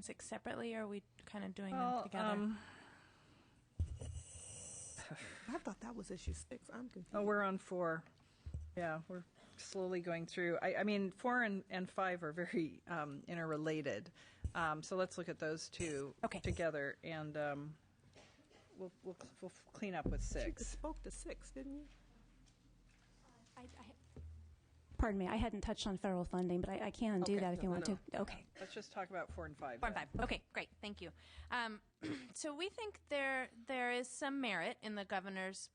and 6 separately, or are we kind of doing them together? I thought that was issue 6. I'm confused. Oh, we're on 4. Yeah, we're slowly going through. I mean, 4 and 5 are very interrelated. So let's look at those two together, and we'll clean up with 6. You spoke to 6, didn't you? Pardon me, I hadn't touched on federal funding, but I can do that if you want to. Okay. Let's just talk about 4 and 5. 4 and 5. Okay, great. Thank you. So we think there is some merit in the governor's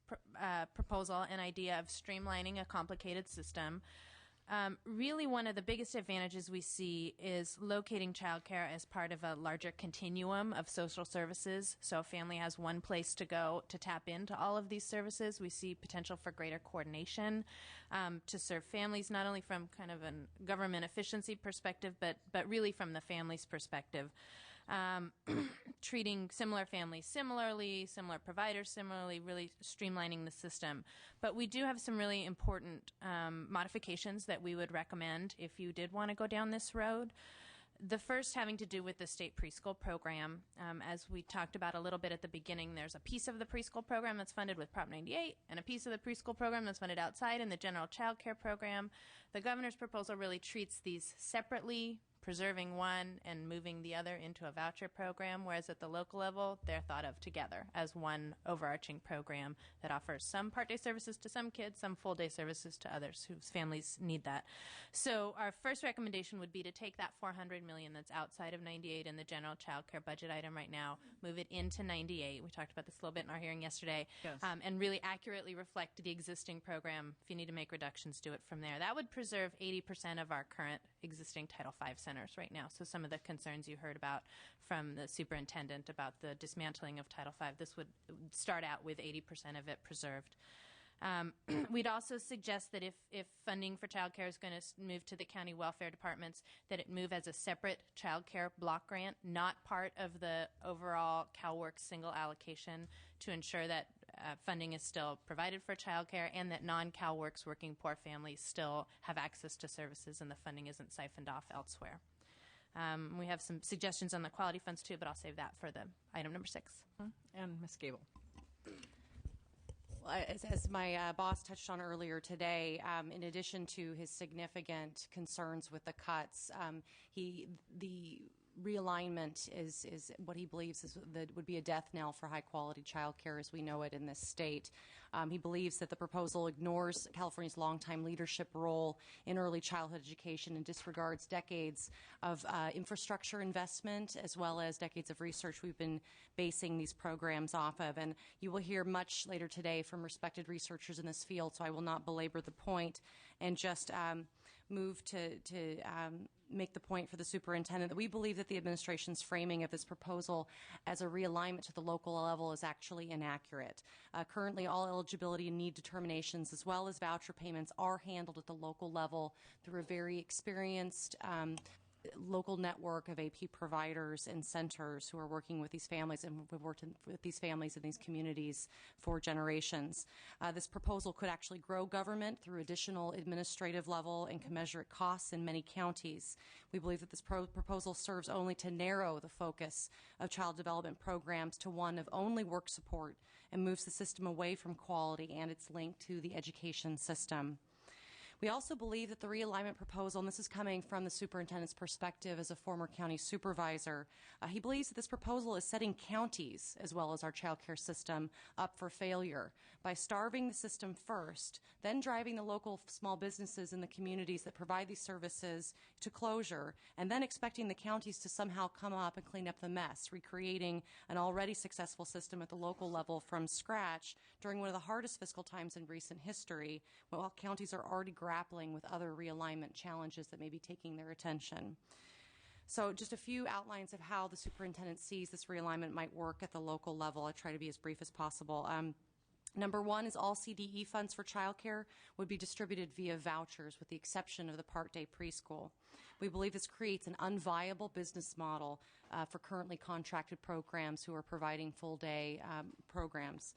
proposal and idea of streamlining a complicated system. Really, one of the biggest advantages we see is locating childcare as part of a larger continuum of social services. So a family has one place to go to tap into all of these services. We see potential for greater coordination to serve families, not only from kind of a government efficiency perspective, but really from the family's perspective. Treating similar families similarly, similar providers similarly, really streamlining the system. But we do have some really important modifications that we would recommend if you did want to go down this road. The first having to do with the state preschool program. As we talked about a little bit at the beginning, there's a piece of the preschool program that's funded with Prop 98 and a piece of the preschool program that's funded outside in the general child care program. The governor's proposal really treats these separately, preserving one and moving the other into a voucher program, whereas at the local level, they're thought of together as one overarching program that offers some part-day services to some kids, some full-day services to others whose families need that. So our first recommendation would be to take that $400 million that's outside of 98 in the general child care budget item right now, move it into 98. We talked about this a little bit in our hearing yesterday, yes. And really accurately reflect the existing program. If you need to make reductions, do it from there. That would preserve 80% of our current existing Title V centers right now. So some of the concerns you heard about from the superintendent about the dismantling of Title V, this would start out with 80% of it preserved. We'd also suggest that if funding for child care is going to move to the county welfare departments, that it move as a separate child care block grant, not part of the overall CalWORks single allocation, to ensure that funding is still provided for child care and that non-CalWORks working poor families still have access to services and the funding isn't siphoned off elsewhere. We have some suggestions on the quality funds too, but I'll save that for the item number 6. And Ms. Gable. Well, as my boss touched on earlier today, in addition to his significant concerns with the cuts, the realignment is what he believes would be a death knell for high-quality child care as we know it in this state. He believes that the proposal ignores California's longtime leadership role in early childhood education and disregards decades of infrastructure investment as well as decades of research we've been basing these programs off of. And you will hear much later today from respected researchers in this field, so I will not belabor the point and just move to make the point for the superintendent that we believe that the administration's framing of this proposal as a realignment to the local level is actually inaccurate. Currently, all eligibility and need determinations as well as voucher payments are handled at the local level through a very experienced local network of AP providers and centers who are working with these families and have worked with these families in these communities for generations. This proposal could actually grow government through additional administrative level and commensurate costs in many counties. We believe that this proposal serves only to narrow the focus of child development programs to one of only work support and moves the system away from quality and its link to the education system. We also believe that the realignment proposal, and this is coming from the superintendent's perspective as a former county supervisor, he believes that this proposal is setting counties, as well as our child care system, up for failure by starving the system first, then driving the local small businesses in the communities that provide these services to closure, and then expecting the counties to somehow come up and clean up the mess, recreating an already successful system at the local level from scratch during one of the hardest fiscal times in recent history, while counties are already grappling with other realignment challenges that may be taking their attention. So just a few outlines of how the superintendent sees this realignment might work at the local level. I'll try to be as brief as possible. Number one is all CDE funds for childcare would be distributed via vouchers with the exception of the part-day preschool. We believe this creates an unviable business model for currently contracted programs who are providing full-day programs.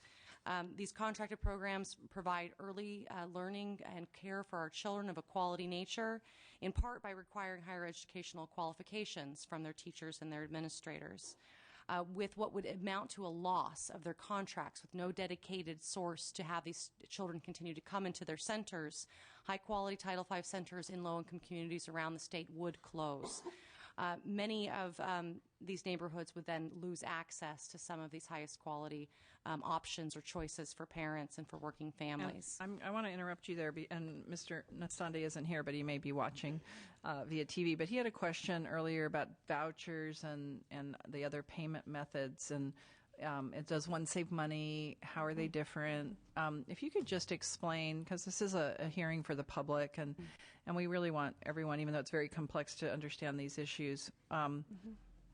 These contracted programs provide early learning and care for our children of a quality nature, in part by requiring higher educational qualifications from their teachers and their administrators. With what would amount to a loss of their contracts with no dedicated source to have these children continue to come into their centers, high-quality Title V centers in low-income communities around the state would close. Many of these neighborhoods would then lose access to some of these highest quality options or choices for parents and for working families. I want to interrupt you there, and Mr. Natsande isn't here, but he may be watching via TV. But he had a question earlier about vouchers and the other payment methods, and does one save money? How are they different? If you could just explain, because this is a hearing for the public, and we really want everyone, even though it's very complex, to understand these issues.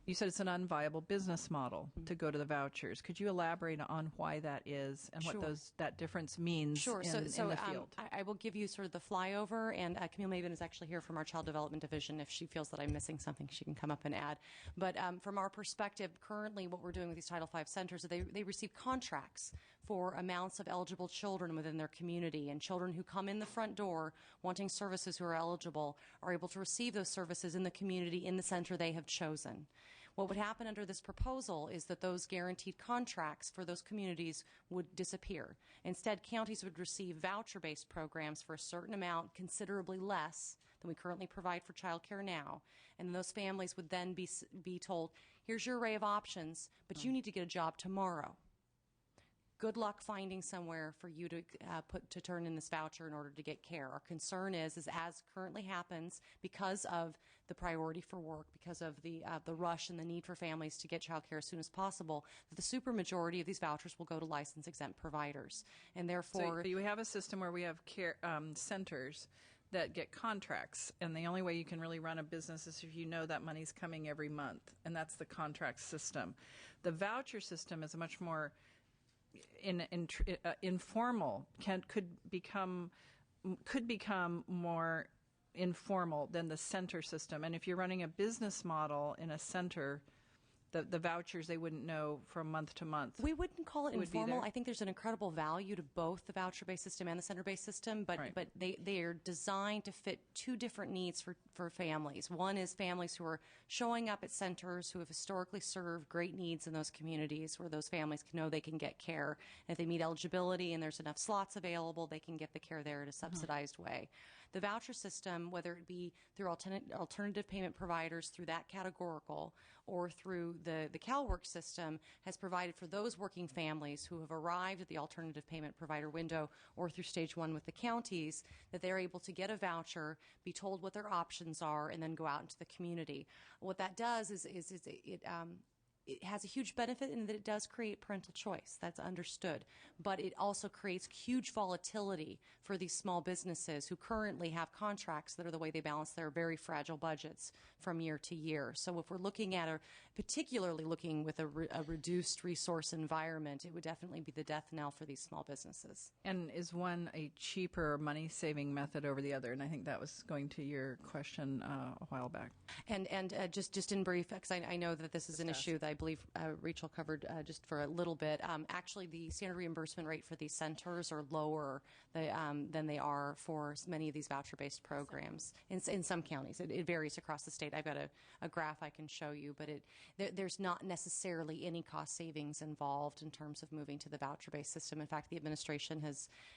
You said it's an unviable business model to go to the vouchers. Could you elaborate on why that is and what that difference means in the field? I will give you sort of the flyover, and Camille Maven is actually here from our Child Development Division. If she feels that I'm missing something, she can come up and add. But from our perspective, currently what we're doing with these Title V centers is they receive contracts for amounts of eligible children within their community, and children who come in the front door wanting services who are eligible are able to receive those services in the community in the center they have chosen. What would happen under this proposal is that those guaranteed contracts for those communities would disappear. Instead, counties would receive voucher-based programs for a certain amount, considerably less than we currently provide for child care now. And those families would then be told, here's your array of options, but you need to get a job tomorrow. Good luck finding somewhere for you to turn in this voucher in order to get care. Our concern is as currently happens, because of the priority for work, because of the rush and the need for families to get child care as soon as possible, that the supermajority of these vouchers will go to license-exempt providers, and therefore. So you have a system where we have care centers that get contracts, and the only way you can really run a business is if you know that money's coming every month, and that's the contract system. The voucher system is a much more informal, could become more informal than the center system. And if you're running a business model in a center, the vouchers, they wouldn't know from month to month. We wouldn't call it informal. I think there's an incredible value to both the voucher-based system and the center-based system, but they are designed to fit two different needs for families. One is families who are showing up at centers who have historically served great needs in those communities, where those families can know they can get care. And if they meet eligibility and there's enough slots available, they can get the care there in a subsidized way. The voucher system, whether it be through alternative payment providers through that categorical or through the CalWorks system, has provided for those working families who have arrived at the alternative payment provider window or through stage one with the counties, that they're able to get a voucher, be told what their options are, and then go out into the community. What that does is it has a huge benefit in that it does create parental choice. That's understood. But it also creates huge volatility for these small businesses who currently have contracts that are the way they balance their very fragile budgets from year to year. So if we're looking at particularly looking with a reduced resource environment, it would definitely be the death knell for these small businesses. And is one a cheaper money-saving method over the other? And I think that was going to your question a while back. And just in brief, because I know that this is an issue that I believe Rachel covered just for a little bit. Actually, the standard reimbursement rate for these centers are lower than they are for many of these voucher-based programs. In some counties, it varies across the state. I've got a graph I can show you, but there's not necessarily any cost savings involved in terms of moving to the voucher-based system. In fact, the administration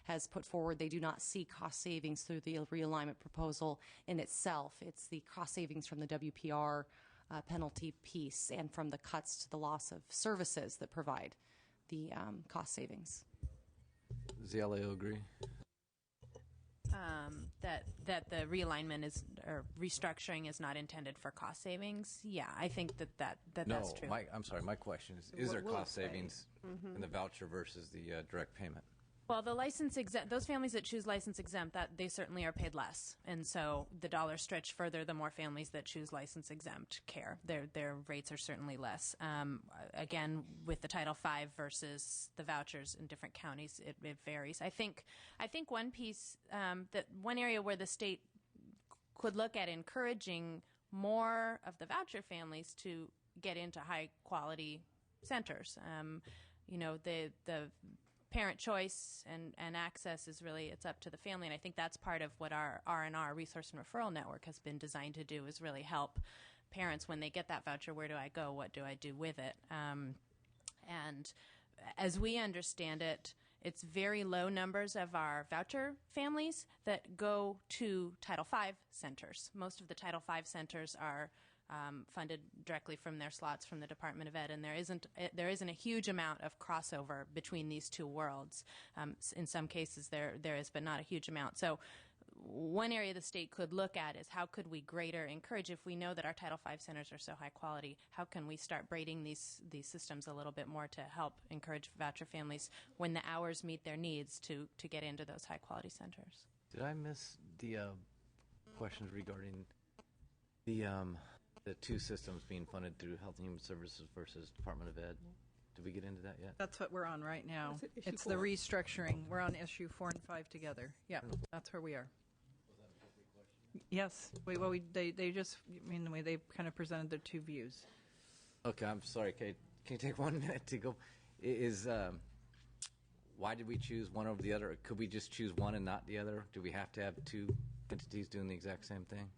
has put forward they do not see cost savings through the realignment proposal in itself. It's the cost savings from the WPR penalty piece and from the cuts to the loss of services that provide the cost savings. Does the LAO agree? That the realignment or restructuring is not intended for cost savings. Yeah, I think that's true. I'm sorry. My question is there cost savings in the voucher versus the direct payment? Well, the license exempt, those families that choose license exempt, that they certainly are paid less, and so the dollars stretch further the more families that choose license exempt care. Their rates are certainly less. Again, with the Title V versus the vouchers in different counties, it varies. I think one piece one area where the state could look at encouraging more of the voucher families to get into high quality centers. The parent choice and access is really, it's up to the family. And I think that's part of what our R&R, Resource and Referral Network, has been designed to do, is really help parents when they get that voucher. Where do I go? What do I do with it? And as we understand it, it's very low numbers of our voucher families that go to Title V centers. Most of the Title V centers are funded directly from their slots from the Department of Ed, and there isn't a huge amount of crossover between these two worlds. In some cases there is, but not a huge amount. So one area the state could look at is how could we greater encourage, if we know that our Title V centers are so high quality, how can we start braiding these systems a little bit more to help encourage voucher families when the hours meet their needs to get into those high quality centers. Did I miss the questions regarding the two systems being funded through Health and Human Services versus Department of Ed? Did we get into that yet? That's what we're on right now. It's issue the 4? restructuring. We're on issue 4 and 5 together. Yeah, that's where we are. Yes. They just, they kind of presented their two views. Okay, I'm sorry, Kate. Can you take 1 minute to go? Why did we choose one over the other? Could we just choose one and not the other? Do we have to have two entities doing the exact same thing?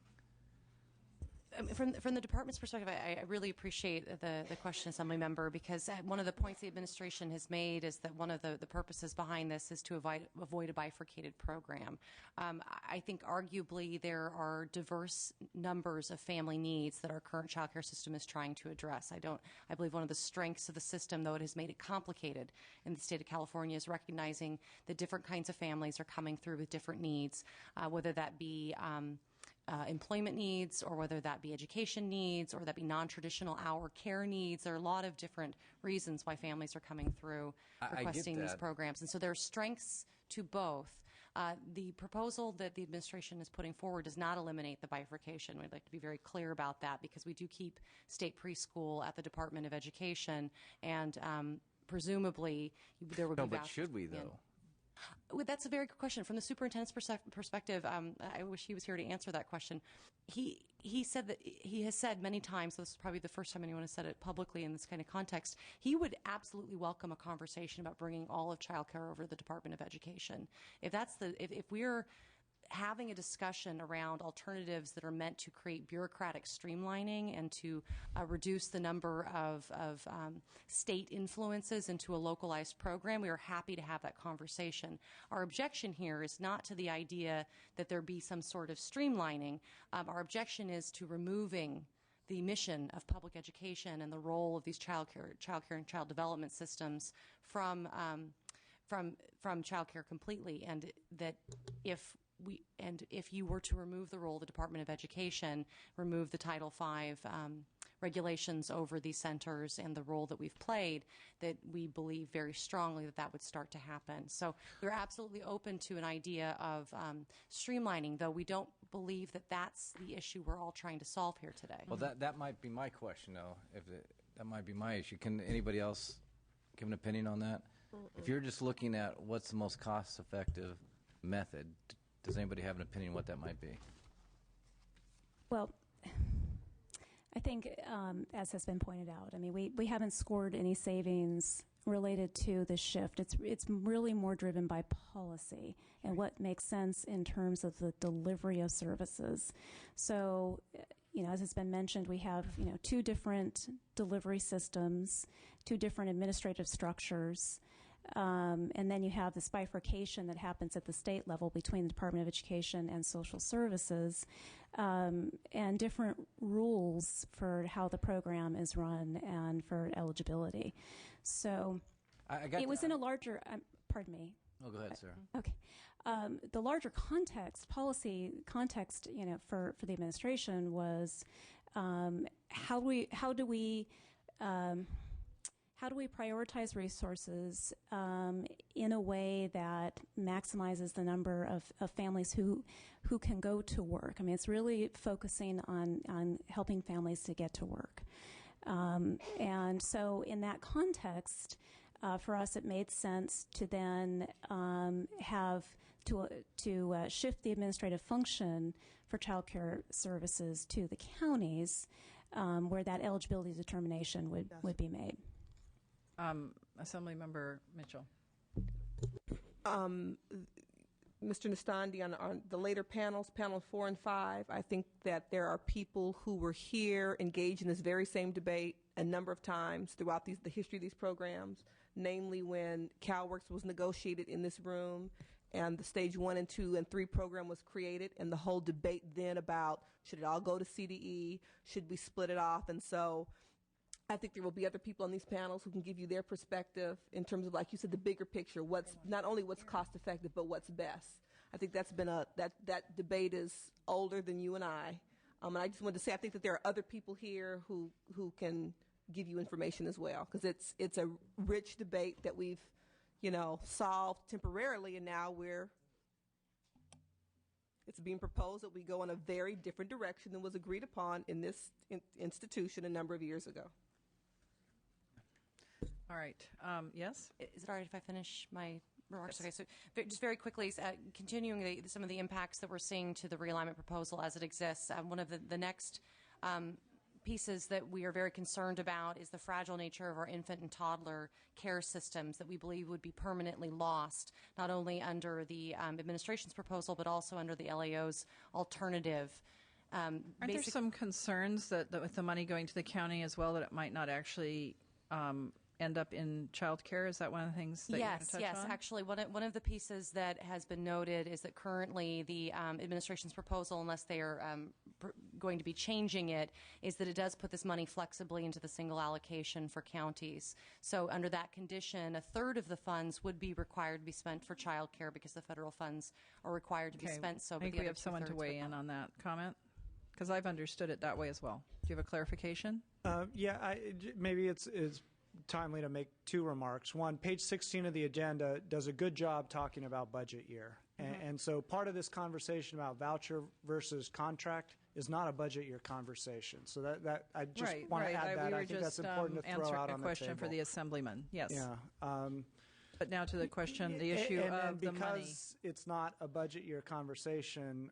From the department's perspective, I really appreciate the question, Assembly Member, because one of the points the administration has made is that one of the purposes behind this is to avoid a bifurcated program. I think arguably there are diverse numbers of family needs that our current child care system is trying to address. I believe one of the strengths of the system, though it has made it complicated in the state of California, is recognizing that different kinds of families are coming through with different needs, whether that be employment needs, or whether that be education needs, or that be non-traditional hour care needs. There are a lot of different reasons why families are coming through requesting these programs. And so there are strengths to both. The proposal that the administration is putting forward does not eliminate the bifurcation. We'd like to be very clear about that, because we do keep state preschool at the Department of Education, and presumably there would be No, but should we, though? Well, that's a very good question. From the superintendent's perspective, I wish he was here to answer that question. He said that he has said many times, so this is probably the first time anyone has said it publicly in this kind of context, he would absolutely welcome a conversation about bringing all of childcare over to the Department of Education. If we're having a discussion around alternatives that are meant to create bureaucratic streamlining and to reduce the number of state influences into a localized program, we are happy to have that conversation. Our objection here is not to the idea that there be some sort of streamlining. Our objection is to removing the mission of public education and the role of these child care and child development systems from child care completely, and that if you were to remove the role of the Department of Education, remove the Title V regulations over these centers and the role that we've played, that we believe very strongly that would start to happen. So we're absolutely open to an idea of streamlining, though we don't believe that that's the issue we're all trying to solve here today. Well, that might be my question, though. That might be my issue. Can anybody else give an opinion on that? If you're just looking at what's the most cost-effective method, does anybody have an opinion what that might be? Well, I think, as has been pointed out, I mean, we haven't scored any savings related to the shift. It's really more driven by policy and what makes sense in terms of the delivery of services. So, as has been mentioned, we have, two different delivery systems, two different administrative structures. And then you have this bifurcation that happens at the state level between the Department of Education and Social Services, and different rules for how the program is run and for eligibility. So it was in a larger, pardon me. Oh, go ahead, Sarah. Okay. The larger policy context, for the administration was how do we prioritize resources in a way that maximizes the number of families who can go to work? I mean, it's really focusing on helping families to get to work. And so in that context, for us, it made sense to then have to shift the administrative function for child care services to the counties, where that eligibility determination would be made. Assemblymember Mitchell. Mr. Nastandi, on the later panels, panel 4 and 5, I think that there are people who were here engaged in this very same debate a number of times throughout the history of these programs, namely when CalWORKS was negotiated in this room and the stage 1 and 2 and 3 program was created, and the whole debate then about should it all go to CDE, should we split it off, and so I think there will be other people on these panels who can give you their perspective in terms of, like you said, the bigger picture, what's not only what's cost effective, but what's best. I think that's been that debate is older than you and I. And I just wanted to say, I think that there are other people here who can give you information as well, because it's a rich debate that we've, solved temporarily, and now it's being proposed that we go in a very different direction than was agreed upon in this institution a number of years ago. All right. Yes? Is it all right if I finish my remarks? Okay, so just very quickly, continuing some of the impacts that we're seeing to the realignment proposal as it exists, one of the next pieces that we are very concerned about is the fragile nature of our infant and toddler care systems that we believe would be permanently lost, not only under the administration's proposal, but also under the LAO's alternative. Aren't there some concerns that with the money going to the county as well, that it might not actually end up in child care? Is that one of the things that you're going to touch on? Yes. Actually, one of the pieces that has been noted is that currently the administration's proposal, unless they are going to be changing it, is that it does put this money flexibly into the single allocation for counties. So under that condition, a third of the funds would be required to be spent for child care because the federal funds are required to be spent. So I think we have someone to weigh in on that comment, because I've understood it that way as well. Do you have a clarification? Maybe it's timely to make two remarks. One, page 16 of the agenda does a good job talking about budget year. And so part of this conversation about voucher versus contract is not a budget year conversation. So that I just want to add that. I think that's important to throw out on the table. Answering a question for the assemblyman. Yes. Yeah. But now to the question, the issue of the money. Because it's not a budget year conversation,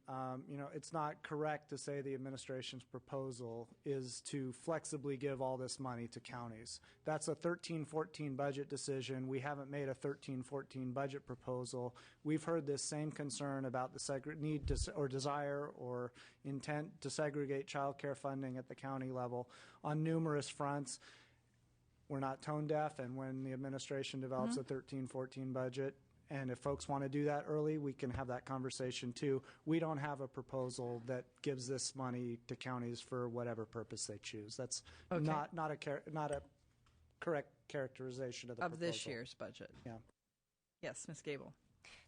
it's not correct to say the administration's proposal is to flexibly give all this money to counties. That's a 13-14 budget decision. We haven't made a 13-14 budget proposal. We've heard this same concern about the need to, or desire or intent to segregate child care funding at the county level on numerous fronts. We're not tone deaf, and when the administration develops a 13-14 budget, and if folks want to do that early, we can have that conversation too. We don't have a proposal that gives this money to counties for whatever purpose they choose. That's not a correct characterization of the proposal. This year's budget. Yeah. Yes, Ms. Gable.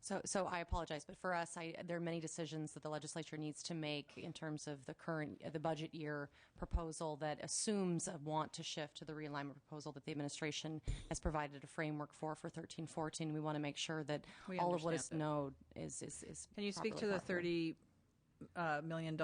So I apologize, but for us, there are many decisions that the legislature needs to make in terms of the budget year proposal that assumes a want to shift to the realignment proposal that the administration has provided a framework for 13-14. We want to make sure that all of what is known is Can you speak to the $30 million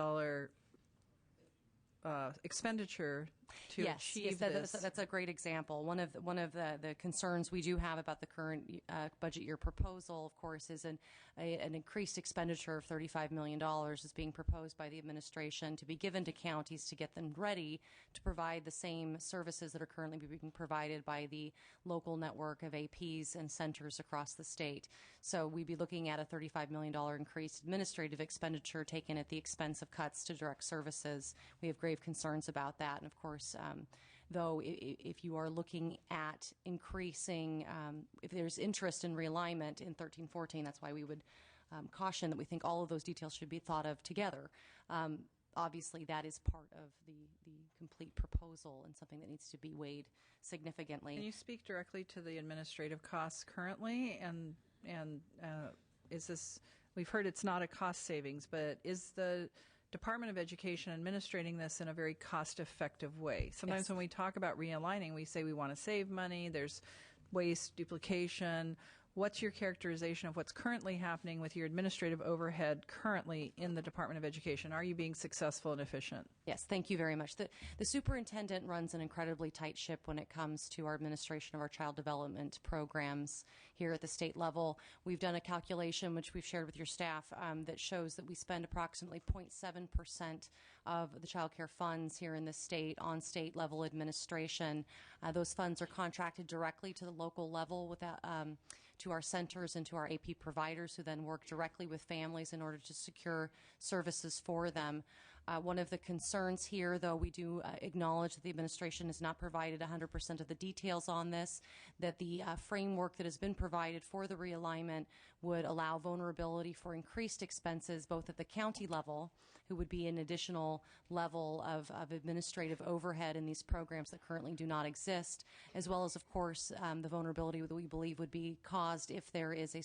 expenditure to achieve this? Yes, that's a great example. One of the concerns we do have about the current budget year proposal, of course, is an increased expenditure of $35 million is being proposed by the administration to be given to counties to get them ready to provide the same services that are currently being provided by the local network of APs and centers across the state. So we'd be looking at a $35 million increased administrative expenditure taken at the expense of cuts to direct services. We have grave concerns about that, and of course, though, if you are looking at increasing, if there's interest in realignment in 13-14, that's why we would caution that we think all of those details should be thought of together. Obviously, that is part of the complete proposal and something that needs to be weighed significantly. Can you speak directly to the administrative costs currently? And is this, we've heard it's not a cost savings, but is the Department of Education administrating this in a very cost-effective way? Sometimes when we talk about realigning, we say we want to save money, there's waste, duplication. What's your characterization of what's currently happening with your administrative overhead currently in the Department of Education? Are you being successful and efficient? Yes, thank you very much. The superintendent runs an incredibly tight ship when it comes to our administration of our child development programs here at the state level. We've done a calculation, which we've shared with your staff, that shows that we spend approximately 0.7% of the child care funds here in the state on state level administration. Those funds are contracted directly to the local level to our centers and to our AP providers, who then work directly with families in order to secure services for them. One of the concerns here, though, we do acknowledge that the administration has not provided 100% of the details on this, that the framework that has been provided for the realignment would allow vulnerability for increased expenses both at the county level, who would be an additional level of administrative overhead in these programs that currently do not exist, as well as, of course, the vulnerability that we believe would be caused if there is a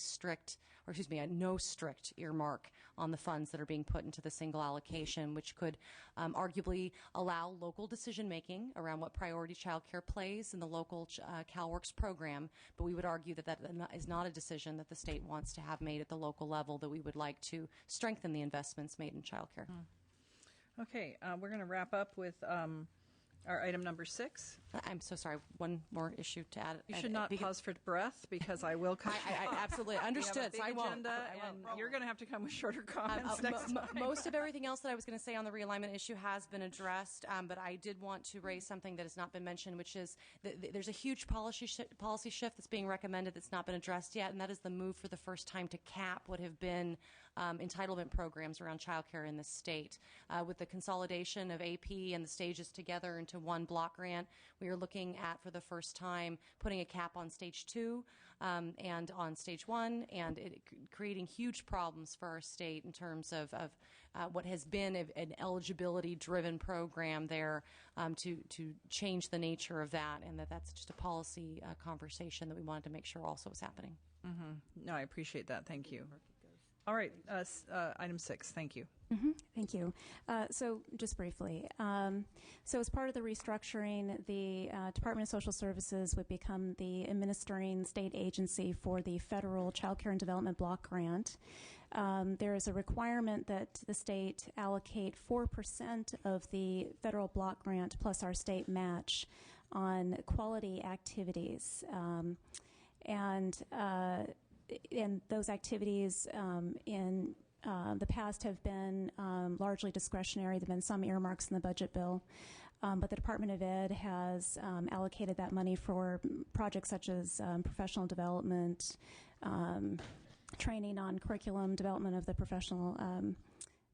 no strict earmark on the funds that are being put into the single allocation, which could arguably allow local decision making around what priority child care plays in the local CalWORKS program. But we would argue that that is not a decision that the state wants to have made at the local level, that we would like to strengthen the investments made in child care. Okay, we're going to wrap up with our item number 6. I'm so sorry. One more issue to add. You should not pause for breath, because I will cut you off. I absolutely understood. We have a big so I agenda, won't. and you're going to have to come with shorter comments next time. Most of everything else that I was going to say on the realignment issue has been addressed, but I did want to raise something that has not been mentioned, which is there's a huge policy shift that's being recommended that's not been addressed yet, and that is the move for the first time to cap what have been entitlement programs around child care in the state. With the consolidation of AP and the stages together into one block grant, we are looking at, for the first time, putting a cap on stage 2 and on stage 1, and creating huge problems for our state in terms of what has been an eligibility-driven program there, to change the nature of that, and that's just a policy conversation that we wanted to make sure also was happening. Mm-hmm. No, I appreciate that. Thank you. All right, item 6. Thank you. Thank you. So just briefly, so as part of the restructuring, the Department of Social Services would become the administering state agency for the federal Child Care and Development Block Grant. There is a requirement that the state allocate 4% of the federal block grant plus our state match on quality activities. And those activities in the past have been largely discretionary. There have been some earmarks in the budget bill, but the Department of Ed has allocated that money for projects such as professional development, training on curriculum, development of the professional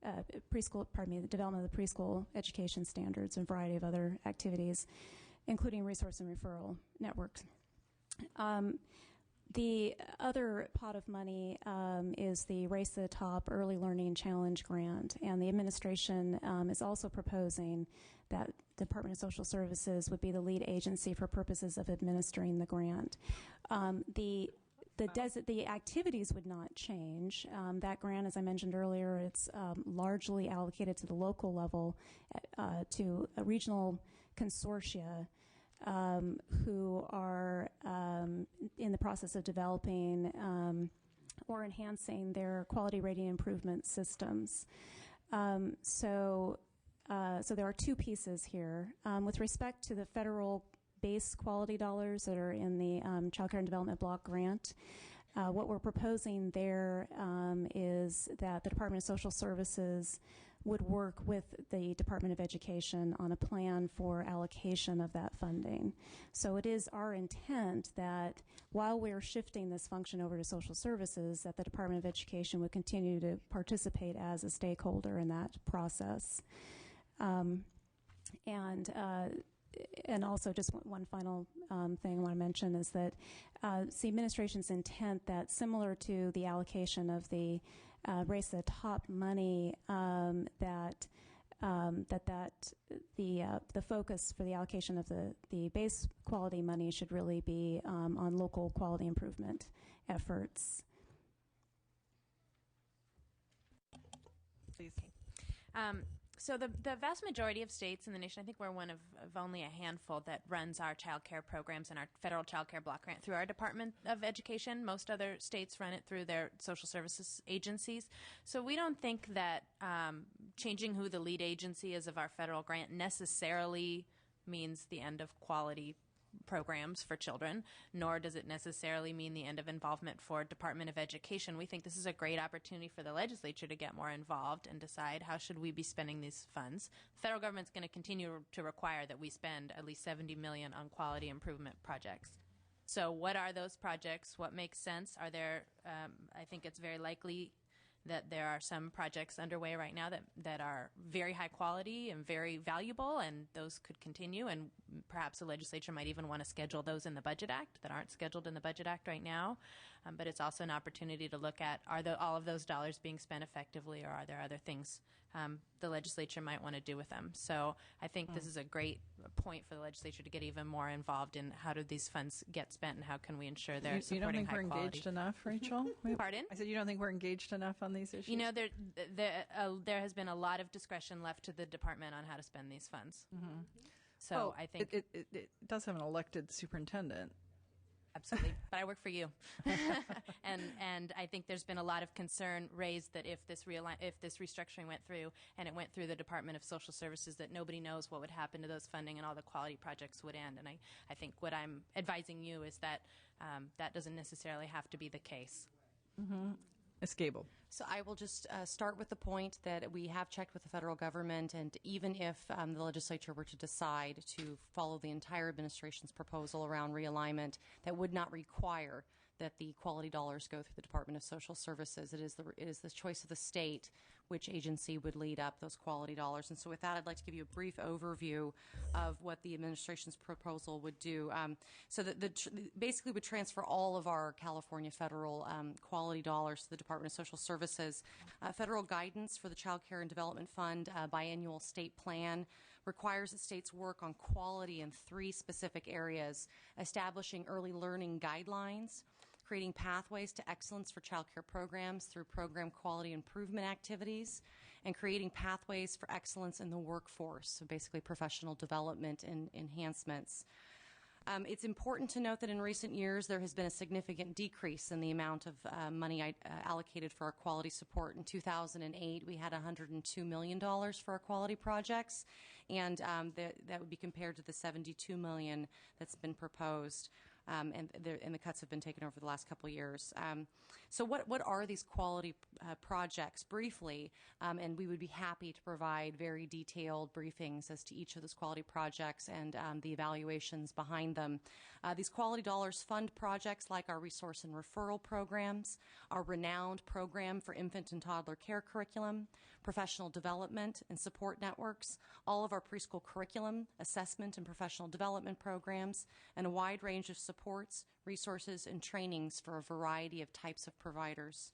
the development of the preschool education standards, and a variety of other activities, including resource and referral networks. The other pot of money is the Race to the Top Early Learning Challenge Grant, and the administration is also proposing that the Department of Social Services would be the lead agency for purposes of administering the grant. The activities would not change. That grant, as I mentioned earlier, it's largely allocated to the local level to a regional consortia who are in the process of developing or enhancing their quality rating improvement systems. So there are two pieces here. With respect to the federal base quality dollars that are in the Child Care and Development Block Grant, what we're proposing there is that the Department of Social Services would work with the Department of Education on a plan for allocation of that funding. So it is our intent that while we're shifting this function over to social services, that the Department of Education would continue to participate as a stakeholder in that process. And also, just one final thing I want to mention is that it's the administration's intent that, similar to the allocation of the Race to the Top money, the focus for the allocation of the base quality money should really be on local quality improvement efforts. Please. So the vast majority of states in the nation, I think we're one of only a handful that runs our child care programs and our federal child care block grant through our Department of Education. Most other states run it through their social services agencies. So we don't think that changing who the lead agency is of our federal grant necessarily means the end of quality programs for children, nor does it necessarily mean the end of involvement for Department of Education. We think this is a great opportunity for the legislature to get more involved and decide how should we be spending these funds. The federal government's going to continue to require that we spend at least $70 million on quality improvement projects. So what are those projects? What makes sense? Are there, I think it's very likely that there are some projects underway right now that are very high quality and very valuable, and those could continue, and perhaps the legislature might even want to schedule those in the Budget Act that aren't scheduled in the Budget Act right now. But it's also an opportunity to look at, all of those dollars being spent effectively, or are there other things the legislature might want to do with them? So I think this is a great point for the legislature to get even more involved in how do these funds get spent and how can we ensure they're supporting high quality. You don't think we're engaged enough, Rachel? Pardon? I said you don't think we're engaged enough on these issues? You know, there has been a lot of discretion left to the department on how to spend these funds. Mm-hmm. So well, I think it does have an elected superintendent. Absolutely, but I work for you, and I think there's been a lot of concern raised that if this restructuring went through and it went through the Department of Social Services, that nobody knows what would happen to those funding and all the quality projects would end. And I think what I'm advising you is that that doesn't necessarily have to be the case. Mm-hmm. Ms. Gable. So I will just start with the point that we have checked with the federal government, and even if the legislature were to decide to follow the entire administration's proposal around realignment, that would not require that the quality dollars go through the Department of Social Services. It is the choice of the state which agency would lead up those quality dollars. And so with that, I'd like to give you a brief overview of what the administration's proposal would do. So basically would transfer all of our California federal quality dollars to the Department of Social Services. Federal guidance for the Child Care and Development Fund biannual state plan requires that states work on quality in 3 specific areas: establishing early learning guidelines, creating pathways to excellence for child care programs through program quality improvement activities, and creating pathways for excellence in the workforce, so basically professional development and enhancements. It's important to note that in recent years there has been a significant decrease in the amount of money allocated for our quality support. In 2008, we had $102 million for our quality projects, and that would be compared to the $72 million that's been proposed. And the cuts have been taken over the last couple of years. So what are these quality projects? Briefly, and we would be happy to provide very detailed briefings as to each of those quality projects and the evaluations behind them. These quality dollars fund projects like our resource and referral programs, our renowned program for infant and toddler care curriculum, professional development and support networks, all of our preschool curriculum, assessment and professional development programs, and a wide range of supports, resources, and trainings for a variety of types of providers.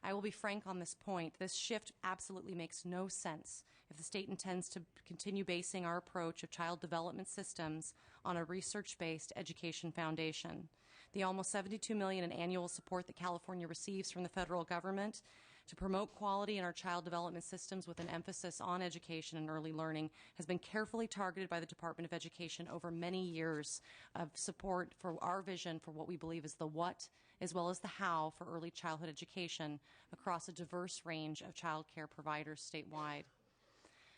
I will be frank on this point. This shift absolutely makes no sense if the state intends to continue basing our approach of child development systems on a research-based education foundation. The almost $72 million in annual support that California receives from the federal government to promote quality in our child development systems with an emphasis on education and early learning has been carefully targeted by the Department of Education over many years of support for our vision for what we believe is the what as well as the how for early childhood education across a diverse range of child care providers statewide.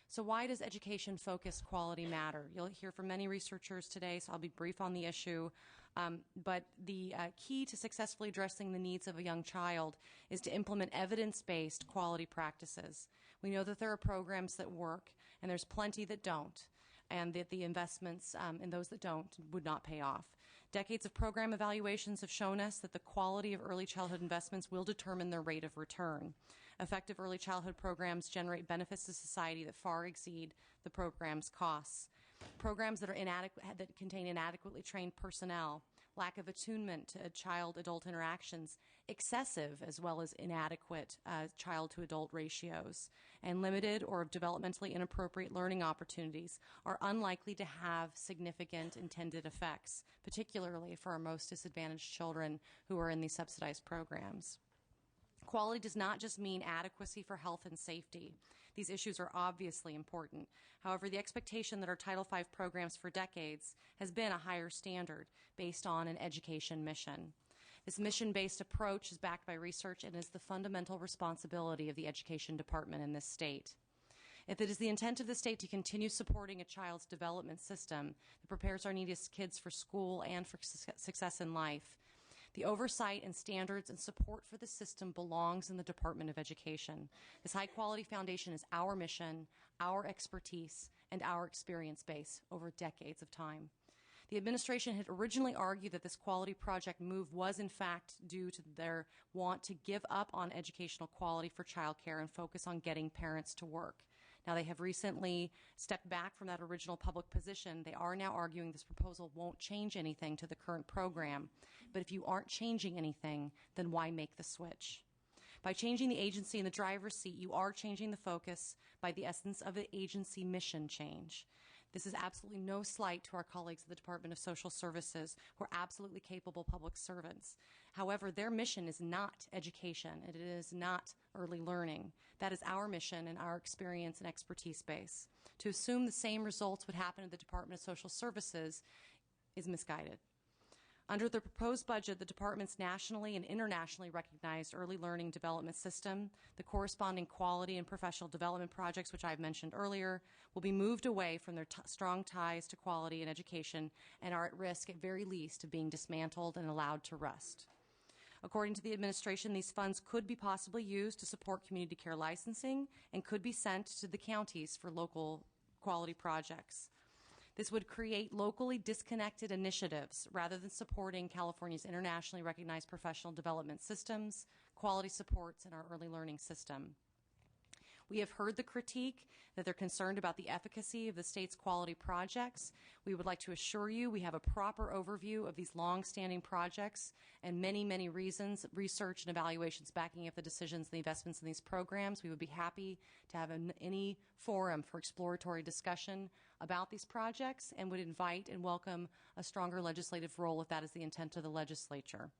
So why does education-focused quality matter? You'll hear from many researchers today, so I'll be brief on the issue. But the key to successfully addressing the needs of a young child is to implement evidence-based quality practices. We know that there are programs that work, and there's plenty that don't, and that the investments in those that don't would not pay off. Decades of program evaluations have shown us that the quality of early childhood investments will determine their rate of return. Effective early childhood programs generate benefits to society that far exceed the program's costs. Programs that contain inadequately trained personnel, lack of attunement to child-adult interactions, excessive as well as inadequate child-to-adult ratios, and limited or developmentally inappropriate learning opportunities are unlikely to have significant intended effects, particularly for our most disadvantaged children who are in these subsidized programs. Quality does not just mean adequacy for health and safety. These issues are obviously important. However, the expectation that our Title V programs for decades has been a higher standard based on an education mission. This mission-based approach is backed by research and is the fundamental responsibility of the Education Department in this state. If it is the intent of the state to continue supporting a child's development system that prepares our neediest kids for school and for success in life, the oversight and standards and support for the system belongs in the Department of Education. This high-quality foundation is our mission, our expertise, and our experience base over decades of time. The administration had originally argued that this quality project move was in fact due to their want to give up on educational quality for childcare and focus on getting parents to work. Now, they have recently stepped back from that original public position. They are now arguing this proposal won't change anything to the current program. But if you aren't changing anything, then why make the switch? By changing the agency in the driver's seat, you are changing the focus by the essence of the agency mission change. This is absolutely no slight to our colleagues at the Department of Social Services, who are absolutely capable public servants. However, their mission is not education. It is not early learning. That is our mission and our experience and expertise base. To assume the same results would happen at the Department of Social Services is misguided. Under the proposed budget, the department's nationally and internationally recognized early learning development system, the corresponding quality and professional development projects, which I've mentioned earlier, will be moved away from their strong ties to quality and education and are at risk, at very least, of being dismantled and allowed to rust. According to the administration, these funds could be possibly used to support community care licensing and could be sent to the counties for local quality projects. This would create locally disconnected initiatives rather than supporting California's internationally recognized professional development systems, quality supports, and our early learning system. We have heard the critique that they're concerned about the efficacy of the state's quality projects. We would like to assure you we have a proper overview of these long-standing projects and many, many reasons, research and evaluations backing up the decisions and the investments in these programs. We would be happy to have any forum for exploratory discussion about these projects and would invite and welcome a stronger legislative role if that is the intent of the legislature.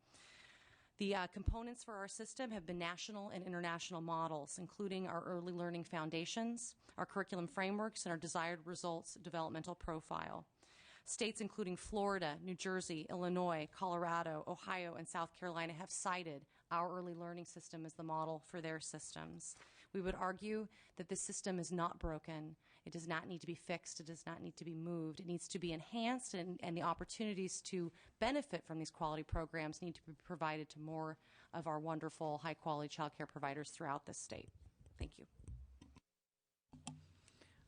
The components for our system have been national and international models, including our early learning foundations, our curriculum frameworks, and our desired results developmental profile. States including Florida, New Jersey, Illinois, Colorado, Ohio, and South Carolina have cited our early learning system as the model for their systems. We would argue that this system is not broken. It does not need to be fixed. It does not need to be moved. It needs to be enhanced, and the opportunities to benefit from these quality programs need to be provided to more of our wonderful, high-quality child care providers throughout this state. Thank you.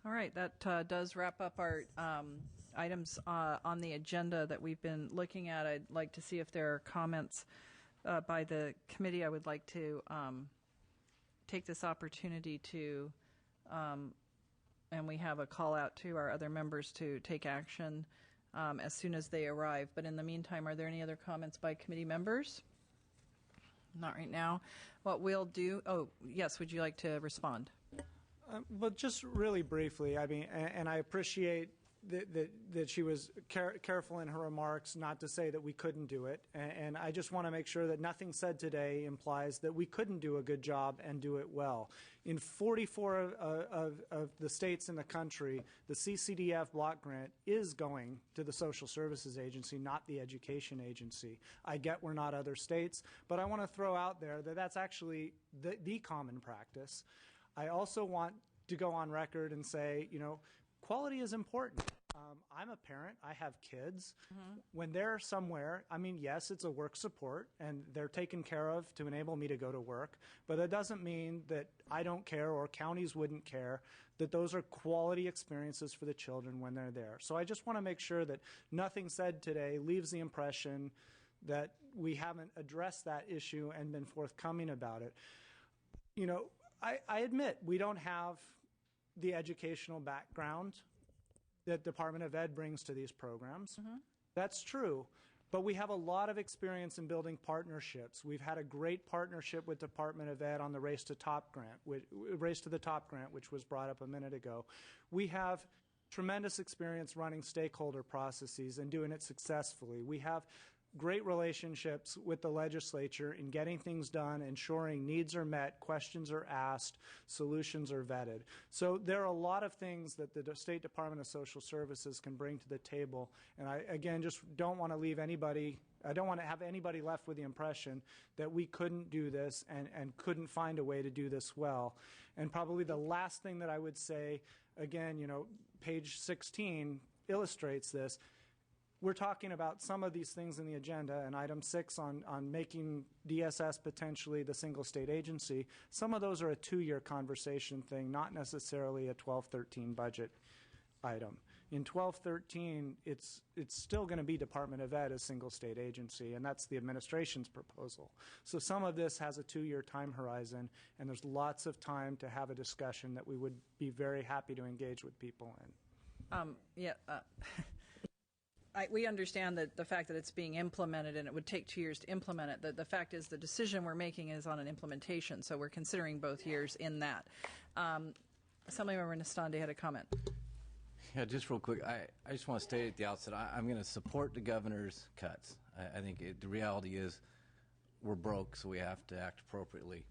All right, that does wrap up our items on the agenda that we've been looking at. I'd like to see if there are comments by the committee. I would like to take this opportunity to, and we have a call out to our other members to take action as soon as they arrive. But in the meantime, are there any other comments by committee members? Not right now. What we'll do, oh, yes, would you like to respond? Well, just really briefly, I mean, and I appreciate that she was careful in her remarks not to say that we couldn't do it. And I just want to make sure that nothing said today implies that we couldn't do a good job and do it well. In 44 of the states in the country, the CCDF block grant is going to the Social Services Agency, not the Education Agency. I get we're not other states, but I want to throw out there that that's actually the common practice. I also want to go on record and say, you know, quality is important. I'm a parent. I have kids. Mm-hmm. When they're somewhere, I mean, yes, it's a work support, and they're taken care of to enable me to go to work, but it doesn't mean that I don't care or counties wouldn't care that those are quality experiences for the children when they're there. So I just want to make sure that nothing said today leaves the impression that we haven't addressed that issue and been forthcoming about it. You know, I admit we don't have the educational background that Department of Ed brings to these programs. Mm-hmm. That's true, but we have a lot of experience in building partnerships. We've had a great partnership with Department of Ed on the Race to the Top grant, which was brought up a minute ago. We have tremendous experience running stakeholder processes and doing it successfully. We have great relationships with the legislature in getting things done, ensuring needs are met, questions are asked, solutions are vetted. So there are a lot of things that the State Department of Social Services can bring to the table. And I, again, just don't want to leave anybody, I don't want to have anybody left with the impression that we couldn't do this and couldn't find a way to do this well. And probably the last thing that I would say, again, you know, page 16 illustrates this. We're talking about some of these things in the agenda, and item 6 on making DSS potentially the single state agency. Some of those are a 2-year conversation thing, not necessarily a 12-13 budget item. In 1213, it's still going to be Department of Ed as single state agency, and that's the administration's proposal. So some of this has a 2-year time horizon, and there's lots of time to have a discussion that we would be very happy to engage with people in. We understand that the fact that it's being implemented and it would take 2 years to implement it. The fact is the decision we're making is on an implementation, so we're considering both years in that. Assemblymember Nastande had a comment. Yeah, just real quick, I just want to state at the outset, I'm going to support the governor's cuts. I think the reality is we're broke, so we have to act appropriately.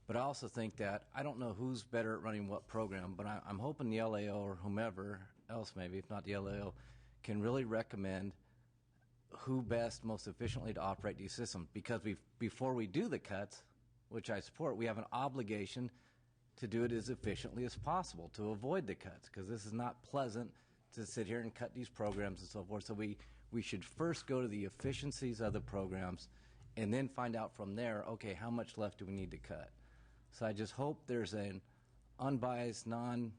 But I also think that I don't know who's better at running what program, but I'm hoping the LAO or whomever else maybe, if not the LAO, can really recommend who best, most efficiently to operate these systems. Because before we do the cuts, which I support, we have an obligation to do it as efficiently as possible, to avoid the cuts, because this is not pleasant to sit here and cut these programs and so forth. So we should first go to the efficiencies of the programs and then find out from there, okay, how much left do we need to cut? So I just hope there's an unbiased, an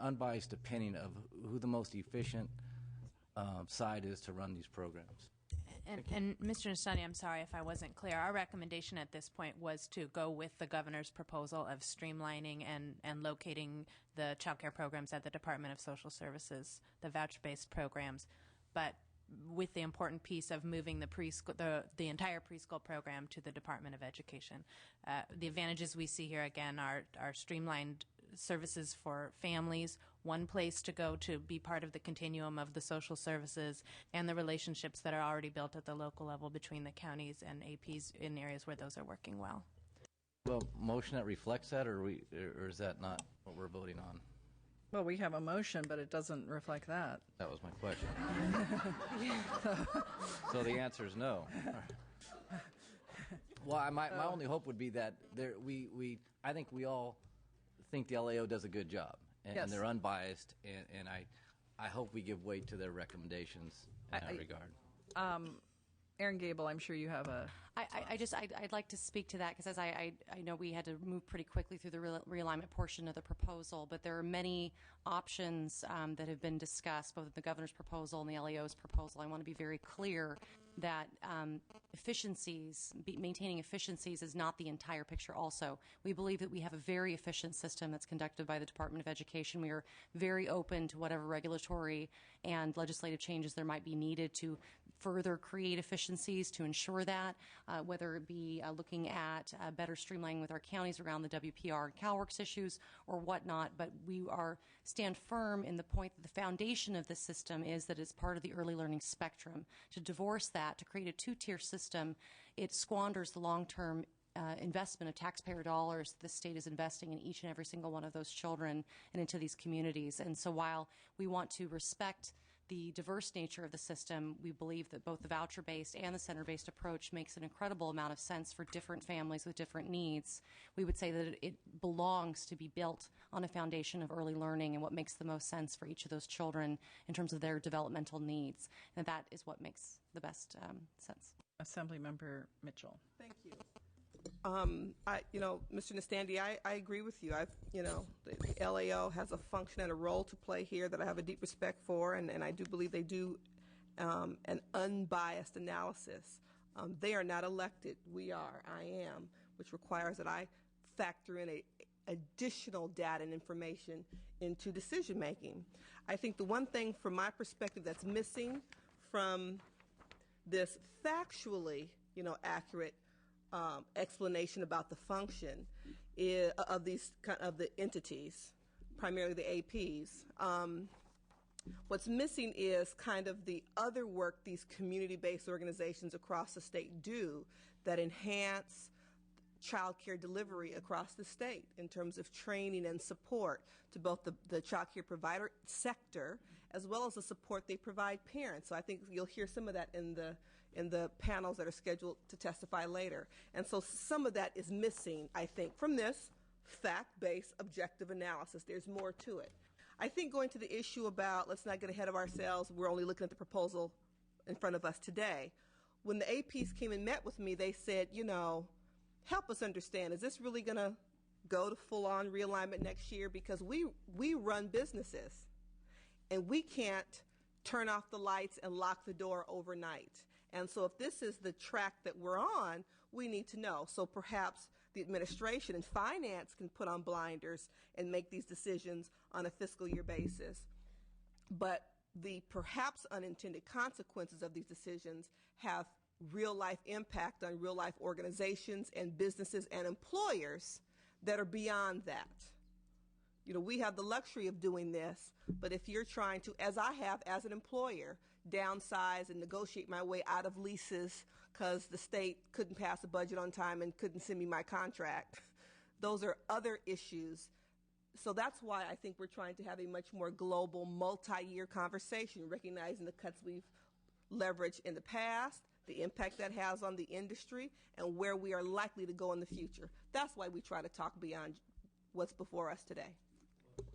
unbiased opinion of who the most efficient side is to run these programs. And Mr. Nastani, I'm sorry if I wasn't clear. Our recommendation at this point was to go with the governor's proposal of streamlining and locating the child care programs at the Department of Social Services, the voucher-based programs, but with the important piece of moving the entire preschool program to the Department of Education. The advantages we see here, again, are streamlined services for families, one place to go to be part of the continuum of the social services, and the relationships that are already built at the local level between the counties and APs in areas where those are working well. Well, motion that reflects that, or is that not what we're voting on? Well, we have a motion, but it doesn't reflect that. That was my question. So the answer is no. Well, my only hope would be that I think we all think the LAO does a good job, and they're unbiased, and I hope we give weight to their recommendations in that regard. Aaron Gable, I'm sure you have a... I'd like to speak to that, because as I know we had to move pretty quickly through the realignment portion of the proposal, but there are many options that have been discussed, both the governor's proposal and the LAO's proposal. I want to be very clear that maintaining efficiencies is not the entire picture also. We believe that we have a very efficient system that's conducted by the Department of Education. We are very open to whatever regulatory and legislative changes there might be needed to further create efficiencies to ensure that, whether it be looking at better streamlining with our counties around the WPR and CalWORKS issues or whatnot. But we stand firm in the point that the foundation of this system is that it's part of the early learning spectrum. To divorce that, to create a two-tier system, it squanders the long-term investment of taxpayer dollars the state is investing in each and every single one of those children and into these communities. And so while we want to respect the diverse nature of the system, we believe that both the voucher-based and the center-based approach makes an incredible amount of sense for different families with different needs. We would say that it belongs to be built on a foundation of early learning and what makes the most sense for each of those children in terms of their developmental needs. And that is what makes the best sense. Assemblymember Mitchell. Thank you. Mr. Nastandi, I agree with you. The LAO has a function and a role to play here that I have a deep respect for, and I do believe they do an unbiased analysis. They are not elected. We are. I am, which requires that I factor in additional data and information into decision making. I think the one thing from my perspective that's missing from this factually, accurate explanation about the function of the entities, primarily the APs. What's missing is kind of the other work these community-based organizations across the state do that enhance child care delivery across the state in terms of training and support to both the child care provider sector as well as the support they provide parents. So I think you'll hear some of that in the panels that are scheduled to testify later. And so some of that is missing, I think, from this fact-based objective analysis. There's more to it. I think going to the issue about, let's not get ahead of ourselves, we're only looking at the proposal in front of us today. When the APs came and met with me, they said, help us understand, is this really going to go to full-on realignment next year because we run businesses, and we can't turn off the lights and lock the door overnight. And so if this is the track that we're on, we need to know. So perhaps the administration and finance can put on blinders and make these decisions on a fiscal year basis. But the perhaps unintended consequences of these decisions have real-life impact on real-life organizations and businesses and employers that are beyond that. You know, we have the luxury of doing this, but if you're trying to, as I have as an employer, downsize and negotiate my way out of leases because the state couldn't pass a budget on time and couldn't send me my contract, those are other issues. So that's why I think we're trying to have a much more global, multi-year conversation, recognizing the cuts we've leveraged in the past, the impact that has on the industry, and where we are likely to go in the future. That's why we try to talk beyond what's before us today.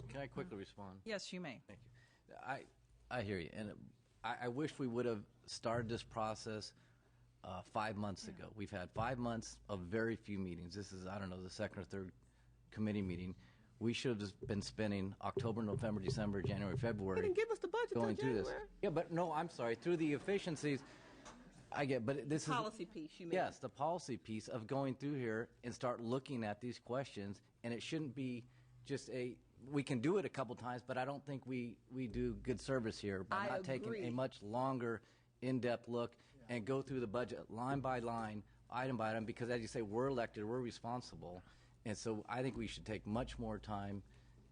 Can I quickly respond? Yes, you may. Thank you. I hear you, and I wish we would have started this process 5 months ago. We've had 5 months of very few meetings. This is, I don't know, the second or third committee meeting. We should have just been spending October, November, December, January, February. They didn't give us the budget going till through January. this. Yeah, but no, I'm sorry. Through the efficiencies, I get, but this Policy piece, you mean? Yes, the policy piece of going through here and start looking at these questions, and it shouldn't be just we can do it a couple times, but I don't think we do good service here by not taking a much longer, in-depth look and go through the budget line by line, item by item, because as you say, we're elected, we're responsible, and so I think we should take much more time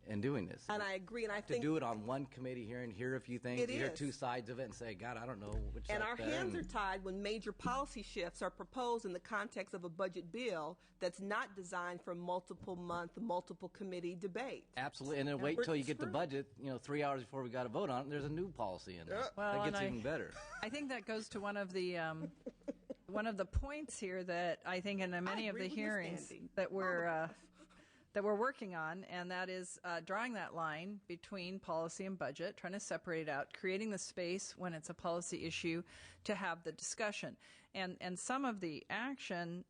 in doing this. And I agree, and I think to do it on one committee here and hear a few things, it hear is. two sides of it, and say, God, I don't know which and side's our better. hands are tied when major policy shifts are proposed in the context of a budget bill that's not designed for multiple-month, multiple-committee debate. Absolutely, and then wait till you get the budget, 3 hours before we got to vote on it, and there's a new policy in there. Well, that gets even better. I think that goes to one of the points here that I think in many of the hearings that we're working on, and that is drawing that line between policy and budget, trying to separate out, creating the space when it's a policy issue to have the discussion. And some of the action,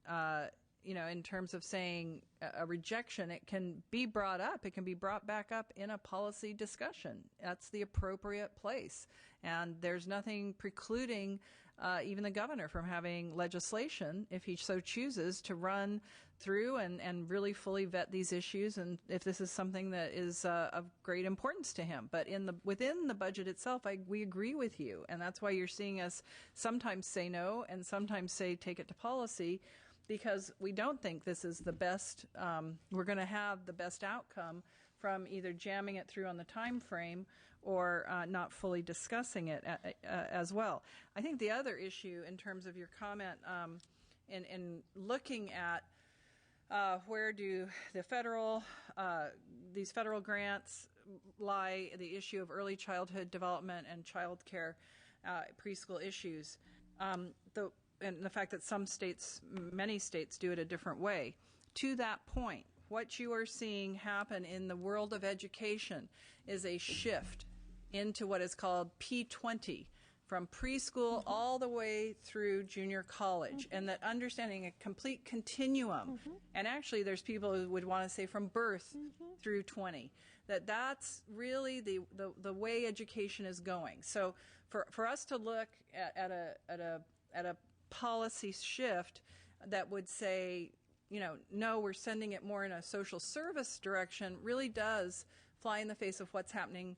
in terms of saying a rejection, it can be brought up. It can be brought back up in a policy discussion. That's the appropriate place. And there's nothing precluding even the governor from having legislation, if he so chooses, to run through and really fully vet these issues, and if this is something that is of great importance to him. But within the budget itself, we agree with you, and that's why you're seeing us sometimes say no and sometimes say take it to policy, because we don't think this is the best, we're going to have the best outcome from either jamming it through on the time frame or not fully discussing it as well. I think the other issue in terms of your comment in looking at where do these federal grants lie, the issue of early childhood development and child care, preschool issues, and the fact that many states do it a different way. To that point, what you are seeing happen in the world of education is a shift into what is called P20, from preschool all the way through junior college, and that understanding a complete continuum. And actually, there's people who would want to say from birth through 20. That's really the way education is going. So for us to look at a policy shift that would say, no, we're sending it more in a social service direction, really does fly in the face of what's happening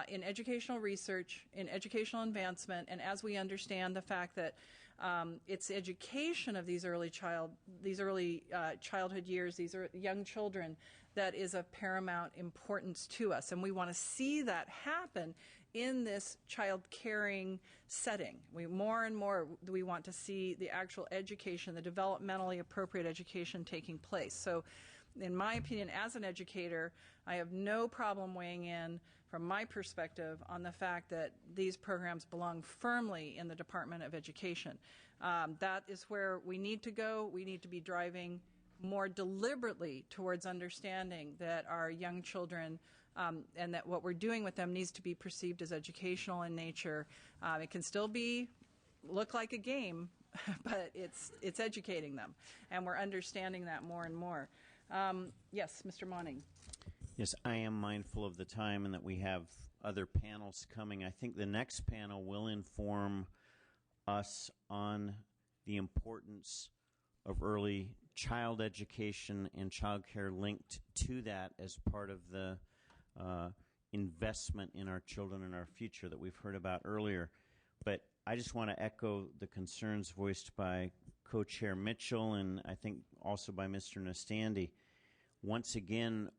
in educational research, in educational advancement, and as we understand the fact that it's education of these early childhood years, these young children, that is of paramount importance to us. And we want to see that happen in this child caring setting. More and more we want to see the actual education, the developmentally appropriate education taking place. So in my opinion, as an educator, I have no problem weighing in from my perspective on the fact that these programs belong firmly in the Department of Education. That is where we need to go. We need to be driving more deliberately towards understanding that our young children and that what we're doing with them needs to be perceived as educational in nature. It can still look like a game, but it's educating them, and we're understanding that more and more. Yes, Mr. Monning. Yes, I am mindful of the time and that we have other panels coming. I think the next panel will inform us on the importance of early child education and child care linked to that as part of the investment in our children and our future that we've heard about earlier. But I just want to echo the concerns voiced by Co-Chair Mitchell and I think also by Mr. Nastandi. Once again,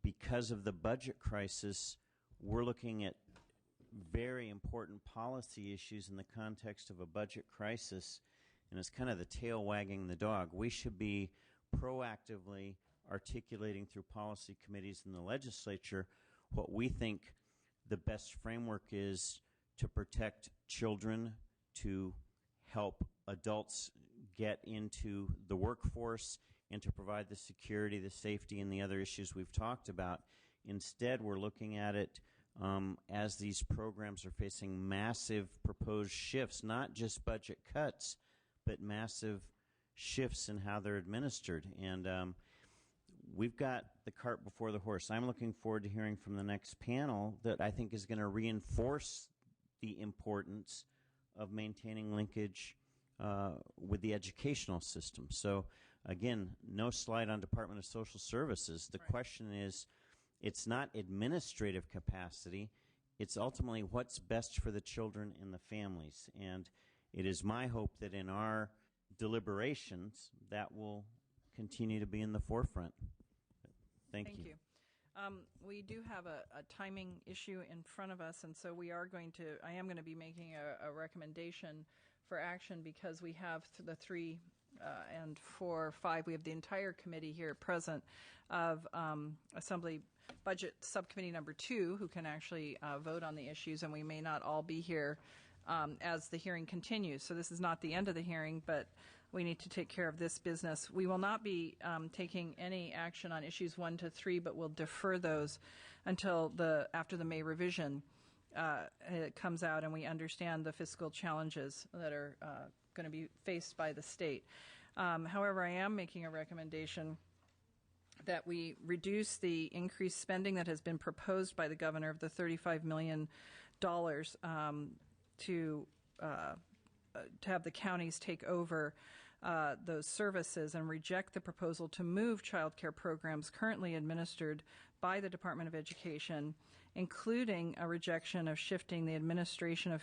because of the budget crisis, we're looking at very important policy issues in the context of a budget crisis, and it's kind of the tail wagging the dog. We should be proactively articulating through policy committees in the legislature what we think the best framework is to protect children, to help adults get into the workforce, and to provide the security, the safety, and the other issues we've talked about. Instead, we're looking at it as these programs are facing massive proposed shifts, not just budget cuts, but massive shifts in how they're administered. And we've got the cart before the horse. I'm looking forward to hearing from the next panel that I think is going to reinforce the importance of maintaining linkage with the educational system. So, again, no slight on Department of Social Services. The question is, it's not administrative capacity. It's ultimately what's best for the children and the families. And it is my hope that in our deliberations, that will continue to be in the forefront. Thank you. We do have a timing issue in front of us, and so I am going to be making a recommendation for action because we have the 3 and 4, 5. We have the entire committee here present of Assembly Budget Subcommittee number 2 who can actually vote on the issues, and we may not all be here as the hearing continues. So this is not the end of the hearing, but we need to take care of this business. We will not be taking any action on issues 1 to 3, but we'll defer those until after the May revision it comes out and we understand the fiscal challenges that are going to be faced by the state. However, I am making a recommendation that we reduce the increased spending that has been proposed by the governor of the $35 million to have the counties take over those services and reject the proposal to move child care programs currently administered by the Department of Education, including a rejection of shifting the administration of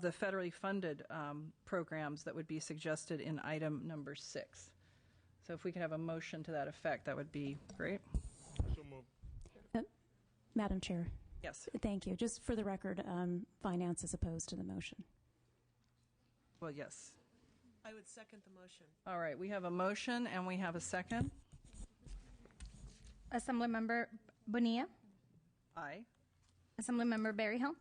the federally funded programs that would be suggested in item number 6. So if we could have a motion to that effect, that would be great. So moved. Madam Chair. Yes. Thank you. Just for the record, Finance is opposed to the motion. Well, yes. I would second the motion. All right. We have a motion and we have a second. Assemblymember Bonilla. Aye. Assemblymember Berryhill.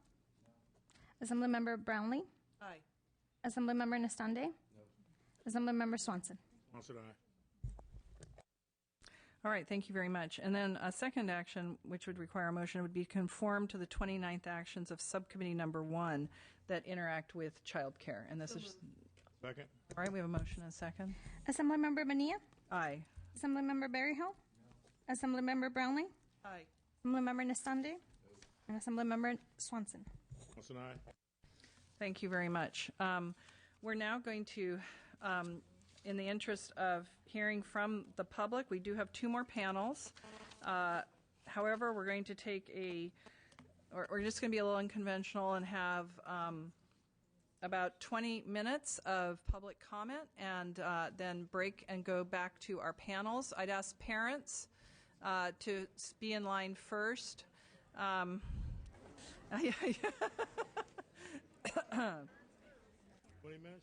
Assemblymember Brownlee. Aye. Assemblymember Nastande. No. Assemblymember Swanson. Swanson, aye. All right, thank you very much. And then a second action, which would require a motion, would be conform to the 29th actions of Subcommittee number 1 that interact with child care. And this is... Second. All right, we have a motion and a second. Assemblymember Bonilla. Aye. Assemblymember Berryhill. Assemblymember Brownlee. Aye. Assemblymember Nastande. And Assemblymember Swanson. Swanson, aye. Thank you very much. We're now going to... in the interest of hearing from the public, we do have 2 more panels. However, we're going to take we're just going to be a little unconventional and have about 20 minutes of public comment and then break and go back to our panels. I'd ask parents to be in line first. 20 minutes,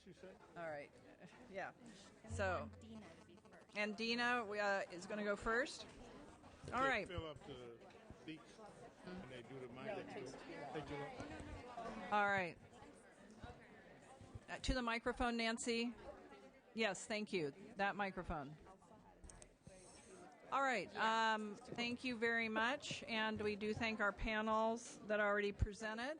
you said? All right. Yeah. So, and Dina is going to go first. All right. Fill up the seats, and they do the mic. They do it. All right. To the microphone, Nancy. Yes, thank you. That microphone. All right. Thank you very much, and we do thank our panels that already presented.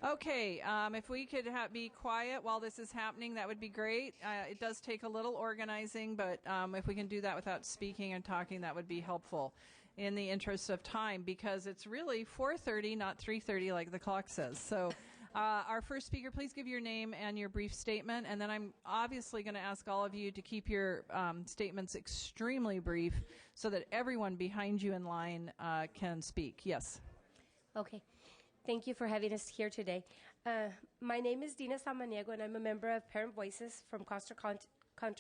Okay, if we could be quiet while this is happening, that would be great. It does take a little organizing, but if we can do that without speaking and talking, that would be helpful in the interest of time, because it's really 4:30, not 3:30 like the clock says. So our first speaker, please give your name and your brief statement, and then I'm obviously going to ask all of you to keep your statements extremely brief so that everyone behind you in line can speak. Yes. Okay. Thank you for having us here today. My name is Dina Samaniego, and I'm a member of Parent Voices from Contra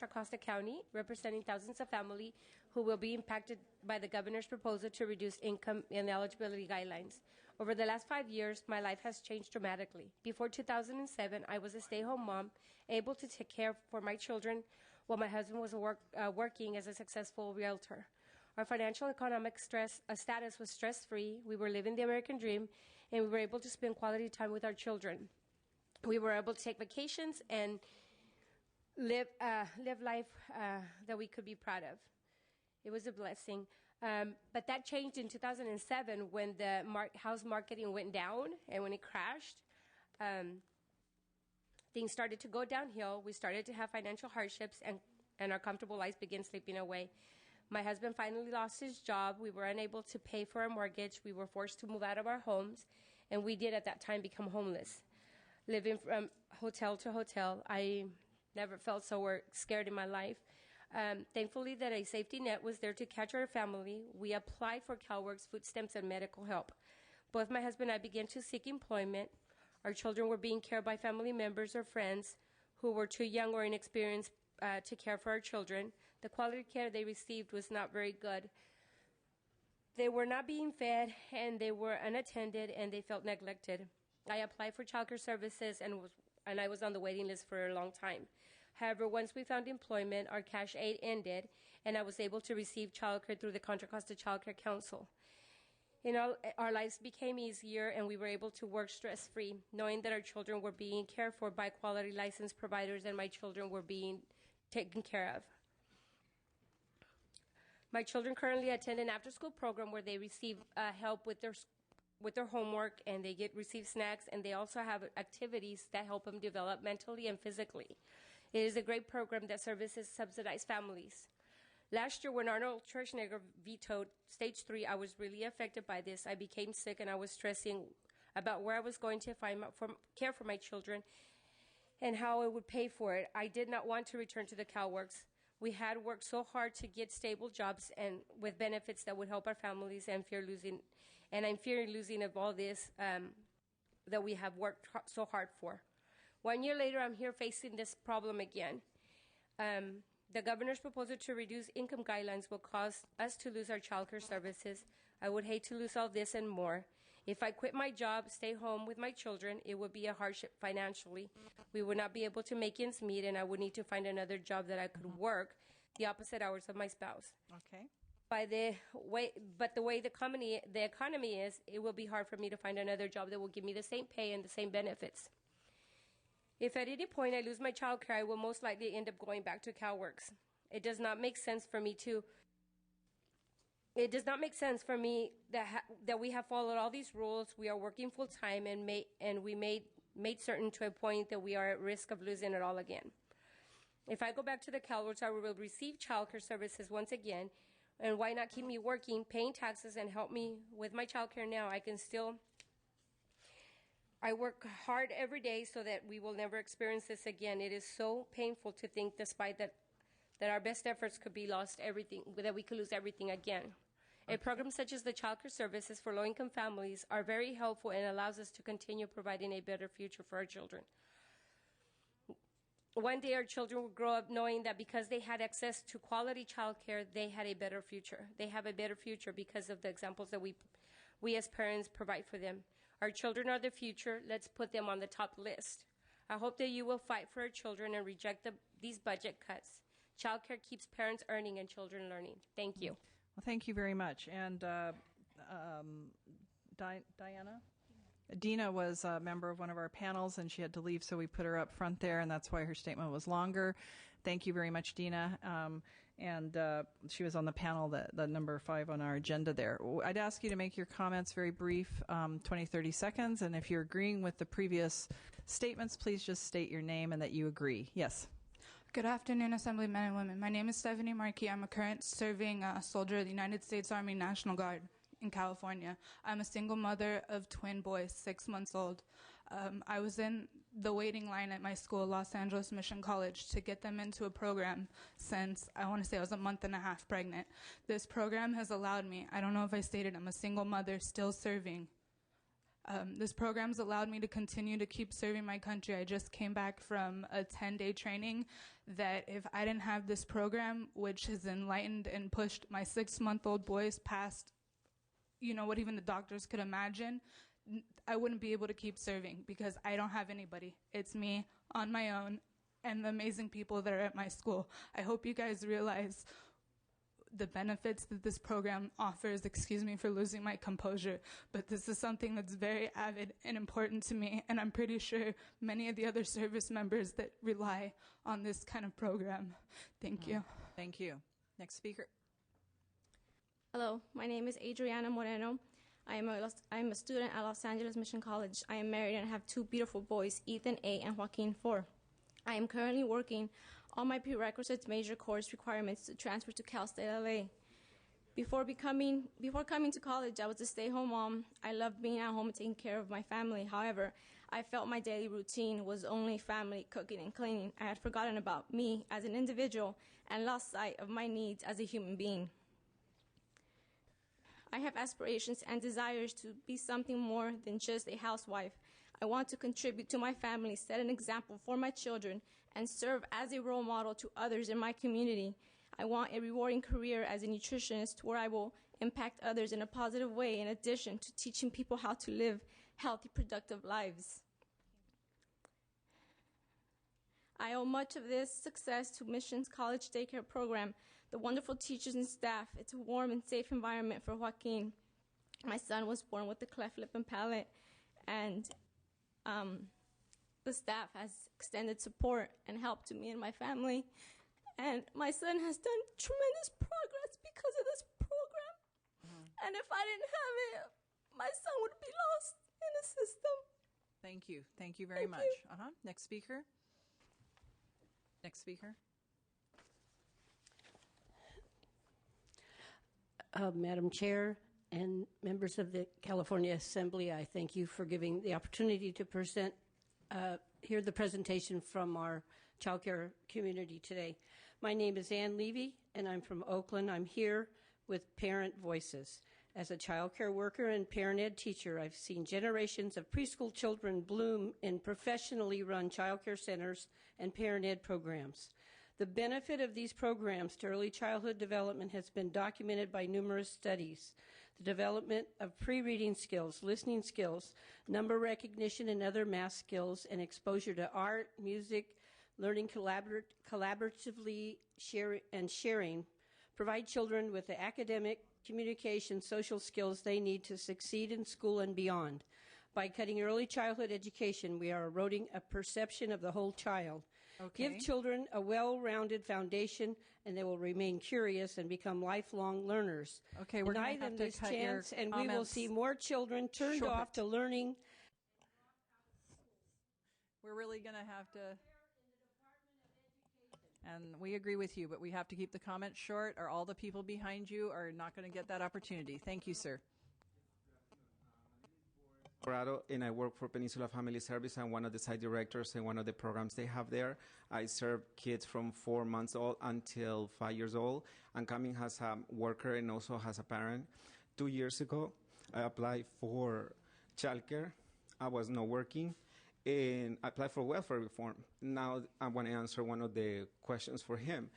Costa County, representing thousands of families who will be impacted by the governor's proposal to reduce income and eligibility guidelines. Over the last 5 years, my life has changed dramatically. Before 2007, I was a stay-home mom, able to take care for my children while my husband was working as a successful realtor. Our financial and economic status was stress-free. We were living the American dream, and we were able to spend quality time with our children. We were able to take vacations and live life that we could be proud of. It was a blessing. But that changed in 2007 when the house marketing went down and when it crashed. Things started to go downhill. We started to have financial hardships, and our comfortable lives began slipping away. My husband finally lost his job. We were unable to pay for our mortgage. We were forced to move out of our homes, and we did at that time become homeless, living from hotel to hotel. I never felt so scared in my life. Thankfully, that a safety net was there to catch our family. We applied for CalWorks, food stamps, and medical help. Both my husband and I began to seek employment. Our children were being cared by family members or friends who were too young or inexperienced to care for our children. The quality of care they received was not very good. They were not being fed, and they were unattended, and they felt neglected. I applied for childcare services, and I was on the waiting list for a long time. However, once we found employment, our cash aid ended, and I was able to receive childcare through the Contra Costa Child Care Council. Our lives became easier, and we were able to work stress-free, knowing that our children were being cared for by quality licensed providers, and my children were being taken care of. My children currently attend an after-school program where they receive help with their homework, and they receive snacks, and they also have activities that help them develop mentally and physically. It is a great program that services subsidized families. Last year, when Arnold Schwarzenegger vetoed stage 3, I was really affected by this. I became sick, and I was stressing about where I was going to find care for my children and how I would pay for it. I did not want to return to the CalWorks. We had worked so hard to get stable jobs and with benefits that would help our families, and I'm fearing losing of all this that we have worked so hard for. 1 year later, I'm here facing this problem again. The governor's proposal to reduce income guidelines will cause us to lose our childcare services. I would hate to lose all this and more. If I quit my job, stay home with my children, it would be a hardship financially. We would not be able to make ends meet, and I would need to find another job that I could work the opposite hours of my spouse. Okay. But the way the economy is, it will be hard for me to find another job that will give me the same pay and the same benefits. If at any point I lose my child care, I will most likely end up going back to CalWorks. It does not make sense for me that we have followed all these rules. We are working full time, and we made certain to a point that we are at risk of losing it all again. If I go back to the CalWorks, I will receive child care services once again. And why not keep me working, paying taxes, and help me with my child care now? I work hard every day so that we will never experience this again. It is so painful to think, despite that our best efforts could be lost, that we could lose everything again. A program such as the child care services for low-income families are very helpful and allows us to continue providing a better future for our children. One day our children will grow up knowing that because they had access to quality child care, they had a better future. They have a better future because of the examples that we as parents provide for them. Our children are the future. Let's put them on the top list. I hope that you will fight for our children and reject these budget cuts. Child care keeps parents earning and children learning. Thank you. Well, thank you very much. And Diana? Dina was a member of one of our panels, and she had to leave, so we put her up front there, and that's why her statement was longer. Thank you very much, Dina. and she was on the panel, the number 5 on our agenda there. I'd ask you to make your comments very brief, 20, 30 seconds, and if you're agreeing with the previous statements, please just state your name and that you agree. Yes. Good afternoon, Assemblymen and women. My name is Stephanie Markey. I'm a current serving soldier of the United States Army National Guard in California. I'm a single mother of twin boys, 6 months old. I was in the waiting line at my school, Los Angeles Mission College, to get them into a program since, I want to say I was a month and a half pregnant. This program has allowed me, I don't know if I stated, I'm a single mother still serving. This program's allowed me to continue to keep serving my country. I just came back from a 10-day training that if I didn't have this program, which has enlightened and pushed my 6-month-old boys past, what even the doctors could imagine, I wouldn't be able to keep serving because I don't have anybody. It's me on my own and the amazing people that are at my school. I hope you guys realize the benefits that this program offers. Excuse me for losing my composure, but this is something that's very avid and important to me, and I'm pretty sure many of the other service members that rely on this kind of program. Thank you. Thank you. Next speaker. Hello, my name is Adriana Moreno. I am a student at Los Angeles Mission College. I am married and have 2 beautiful boys, Ethan 8 and Joaquin 4. I am currently working on my prerequisites major course requirements to transfer to Cal State LA. Before coming to college, I was a stay-home mom. I loved being at home and taking care of my family. However, I felt my daily routine was only family, cooking, and cleaning. I had forgotten about me as an individual and lost sight of my needs as a human being. I have aspirations and desires to be something more than just a housewife. I want to contribute to my family, set an example for my children, and serve as a role model to others in my community. I want a rewarding career as a nutritionist where I will impact others in a positive way in addition to teaching people how to live healthy, productive lives. I owe much of this success to Missions College Daycare Program, the wonderful teachers and staff. It's a warm and safe environment for Joaquin. My son was born with a cleft lip and palate, and the staff has extended support and help to me and my family. And my son has done tremendous progress because of this program. And if I didn't have it, my son would be lost in the system. Thank you. Thank you very much. Next speaker. Next speaker. Madam Chair and members of the California Assembly, I thank you for giving the opportunity to hear the presentation from our child care community today. My name is Ann Levy, and I'm from Oakland. I'm here with Parent Voices. As a child care worker and parent ed teacher, I've seen generations of preschool children bloom in professionally run child care centers and parent ed programs. The benefit of these programs to early childhood development has been documented by numerous studies. The development of pre-reading skills, listening skills, number recognition, and other math skills, and exposure to art, music, learning collaboratively sharing provide children with the academic, communication, social skills they need to succeed in school and beyond. By cutting early childhood education, we are eroding a perception of the whole child. Okay. Give children a well-rounded foundation, and they will remain curious and become lifelong learners. Okay, we're going Deny to have them to this cut chance, your and we will comments see more children turned short. off to learning. We're really going to have to, and we agree with you, but we have to keep the comments short, or all the people behind you are not going to get that opportunity. Thank you, sir. And I work for Peninsula Family Service. I'm one of the site directors in one of the programs they have there. I serve kids from 4 months old until 5 years old. I'm coming as a worker and also as a parent. 2 years ago, I applied for childcare. I was not working, and I applied for welfare reform. Now I want to answer one of the questions for him.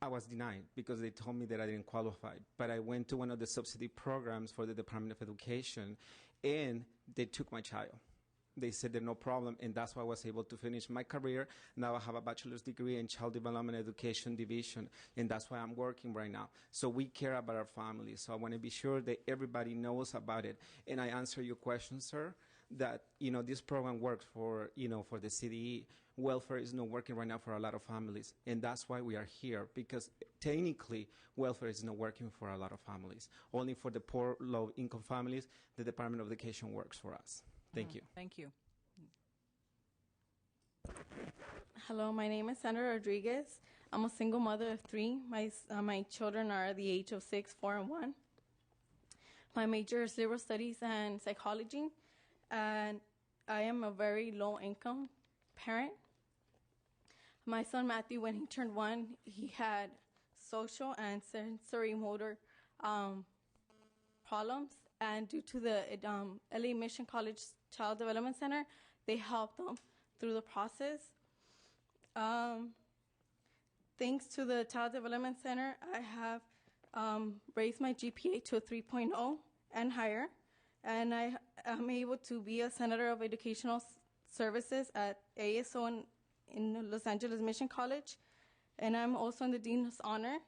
I was denied because they told me that I didn't qualify. But I went to one of the subsidy programs for the Department of Education, and they took my child. They said there's no problem, and that's why I was able to finish my career. Now I have a bachelor's degree in Child Development Education Division, and that's why I'm working right now. So we care about our families. So I want to be sure that everybody knows about it. And I answer your question, sir. that, this program works for, for the CDE. Welfare is not working right now for a lot of families, and that's why we are here, because technically welfare is not working for a lot of families. Only for the poor, low-income families, the Department of Education works for us. Thank you. Thank you. Hello, my name is Sandra Rodriguez. I'm a single mother of 3. My children are the age of 6, 4, and 1. My major is liberal studies and psychology, and I am a very low-income parent. My son Matthew, when he turned 1, he had social and sensory motor problems, and due to the LA Mission College Child Development Center, they helped him through the process. Thanks to the Child Development Center, I have raised my GPA to a 3.0 and higher, and I am able to be a Senator of Educational Services at ASO in Los Angeles Mission College, and I'm also in the Dean's Honor,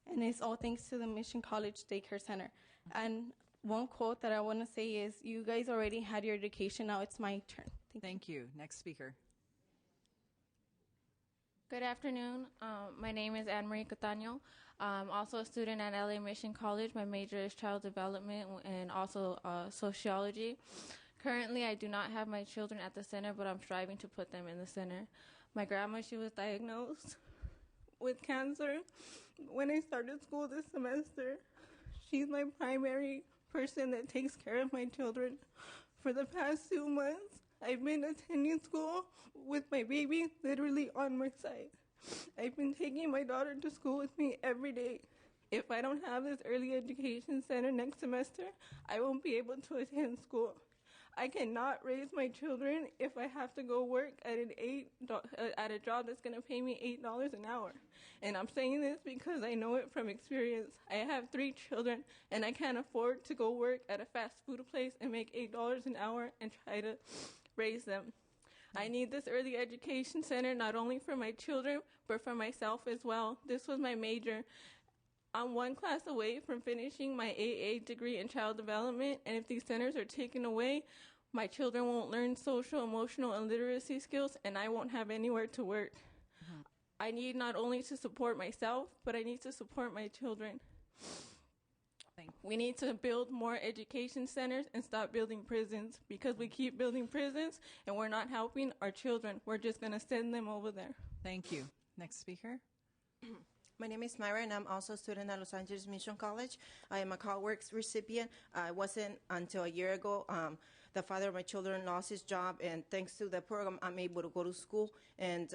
and it's all thanks to the Mission College Daycare Center. And one quote that I want to say is, you guys already had your education, now it's my turn. Thank you. Next speaker. Good afternoon. My name is Anne Marie Catano. I'm also a student at LA Mission College. My major is child development and also sociology. Currently, I do not have my children at the center, but I'm striving to put them in the center. My grandma, she was diagnosed with cancer when I started school this semester. She's my primary person that takes care of my children. For the past 2 months, I've been attending school with my baby literally on my side. I've been taking my daughter to school with me every day. If I don't have this early education center next semester, I won't be able to attend school. I cannot raise my children if I have to go work at at a job that's going to pay me $8 an hour. And I'm saying this because I know it from experience. I have 3 children, and I can't afford to go work at a fast food place and make $8 an hour and try to raise them. I need this early education center not only for my children, but for myself as well. This was my major. I'm 1 class away from finishing my AA degree in child development, and if these centers are taken away, my children won't learn social, emotional, and literacy skills, and I won't have anywhere to work. I need not only to support myself, but I need to support my children. We need to build more education centers and stop building prisons, because we keep building prisons and we're not helping our children. We're just going to send them over there. Thank you. Next speaker. My name is Myra, and I'm also a student at Los Angeles Mission College. I am a CalWorks recipient. It wasn't until a year ago the father of my children lost his job, and thanks to the program, I'm able to go to school. And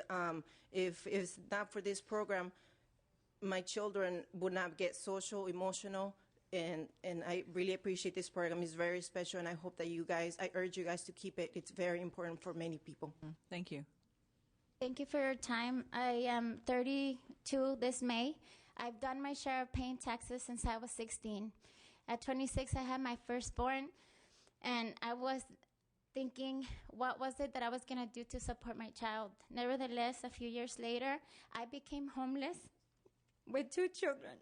if it's not for this program, my children would not get social, emotional, and I really appreciate this program. It's very special, and I hope that I urge you guys to keep it. It's very important for many people. Thank you. Thank you for your time. I am 32 this May. I've done my share of paying taxes since I was 16. At 26, I had my firstborn, and I was thinking, what was it that I was going to do to support my child? Nevertheless, a few years later, I became homeless with 2 children.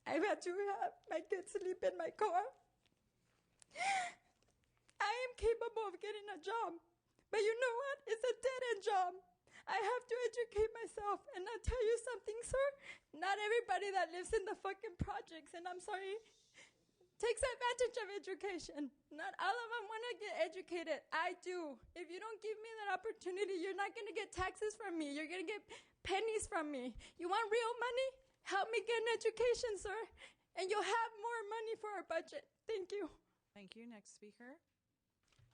I've had to have my kids sleep in my car. I am capable of getting a job, but you know what? It's a dead-end job. I have to educate myself, and I'll tell you something, sir. Not everybody that lives in the fucking projects, and I'm sorry, takes advantage of education. Not all of them want to get educated. I do. If you don't give me that opportunity, you're not going to get taxes from me. You're going to get pennies from me. You want real money? Help me get an education, sir, and you'll have more money for our budget. Thank you. Thank you. Next speaker.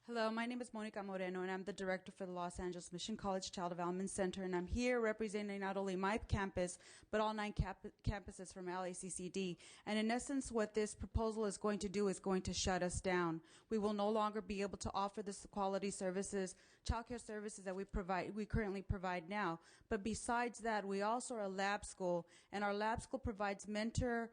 Hello, my name is Monica Moreno, and I'm the director for the Los Angeles Mission College Child Development Center, and I'm here representing not only my campus, but all 9 campuses from LACCD. And in essence, what this proposal is going to do is going to shut us down. We will no longer be able to offer this quality services, childcare services that we currently provide now. But besides that, we also are a lab school, and our lab school provides mentorship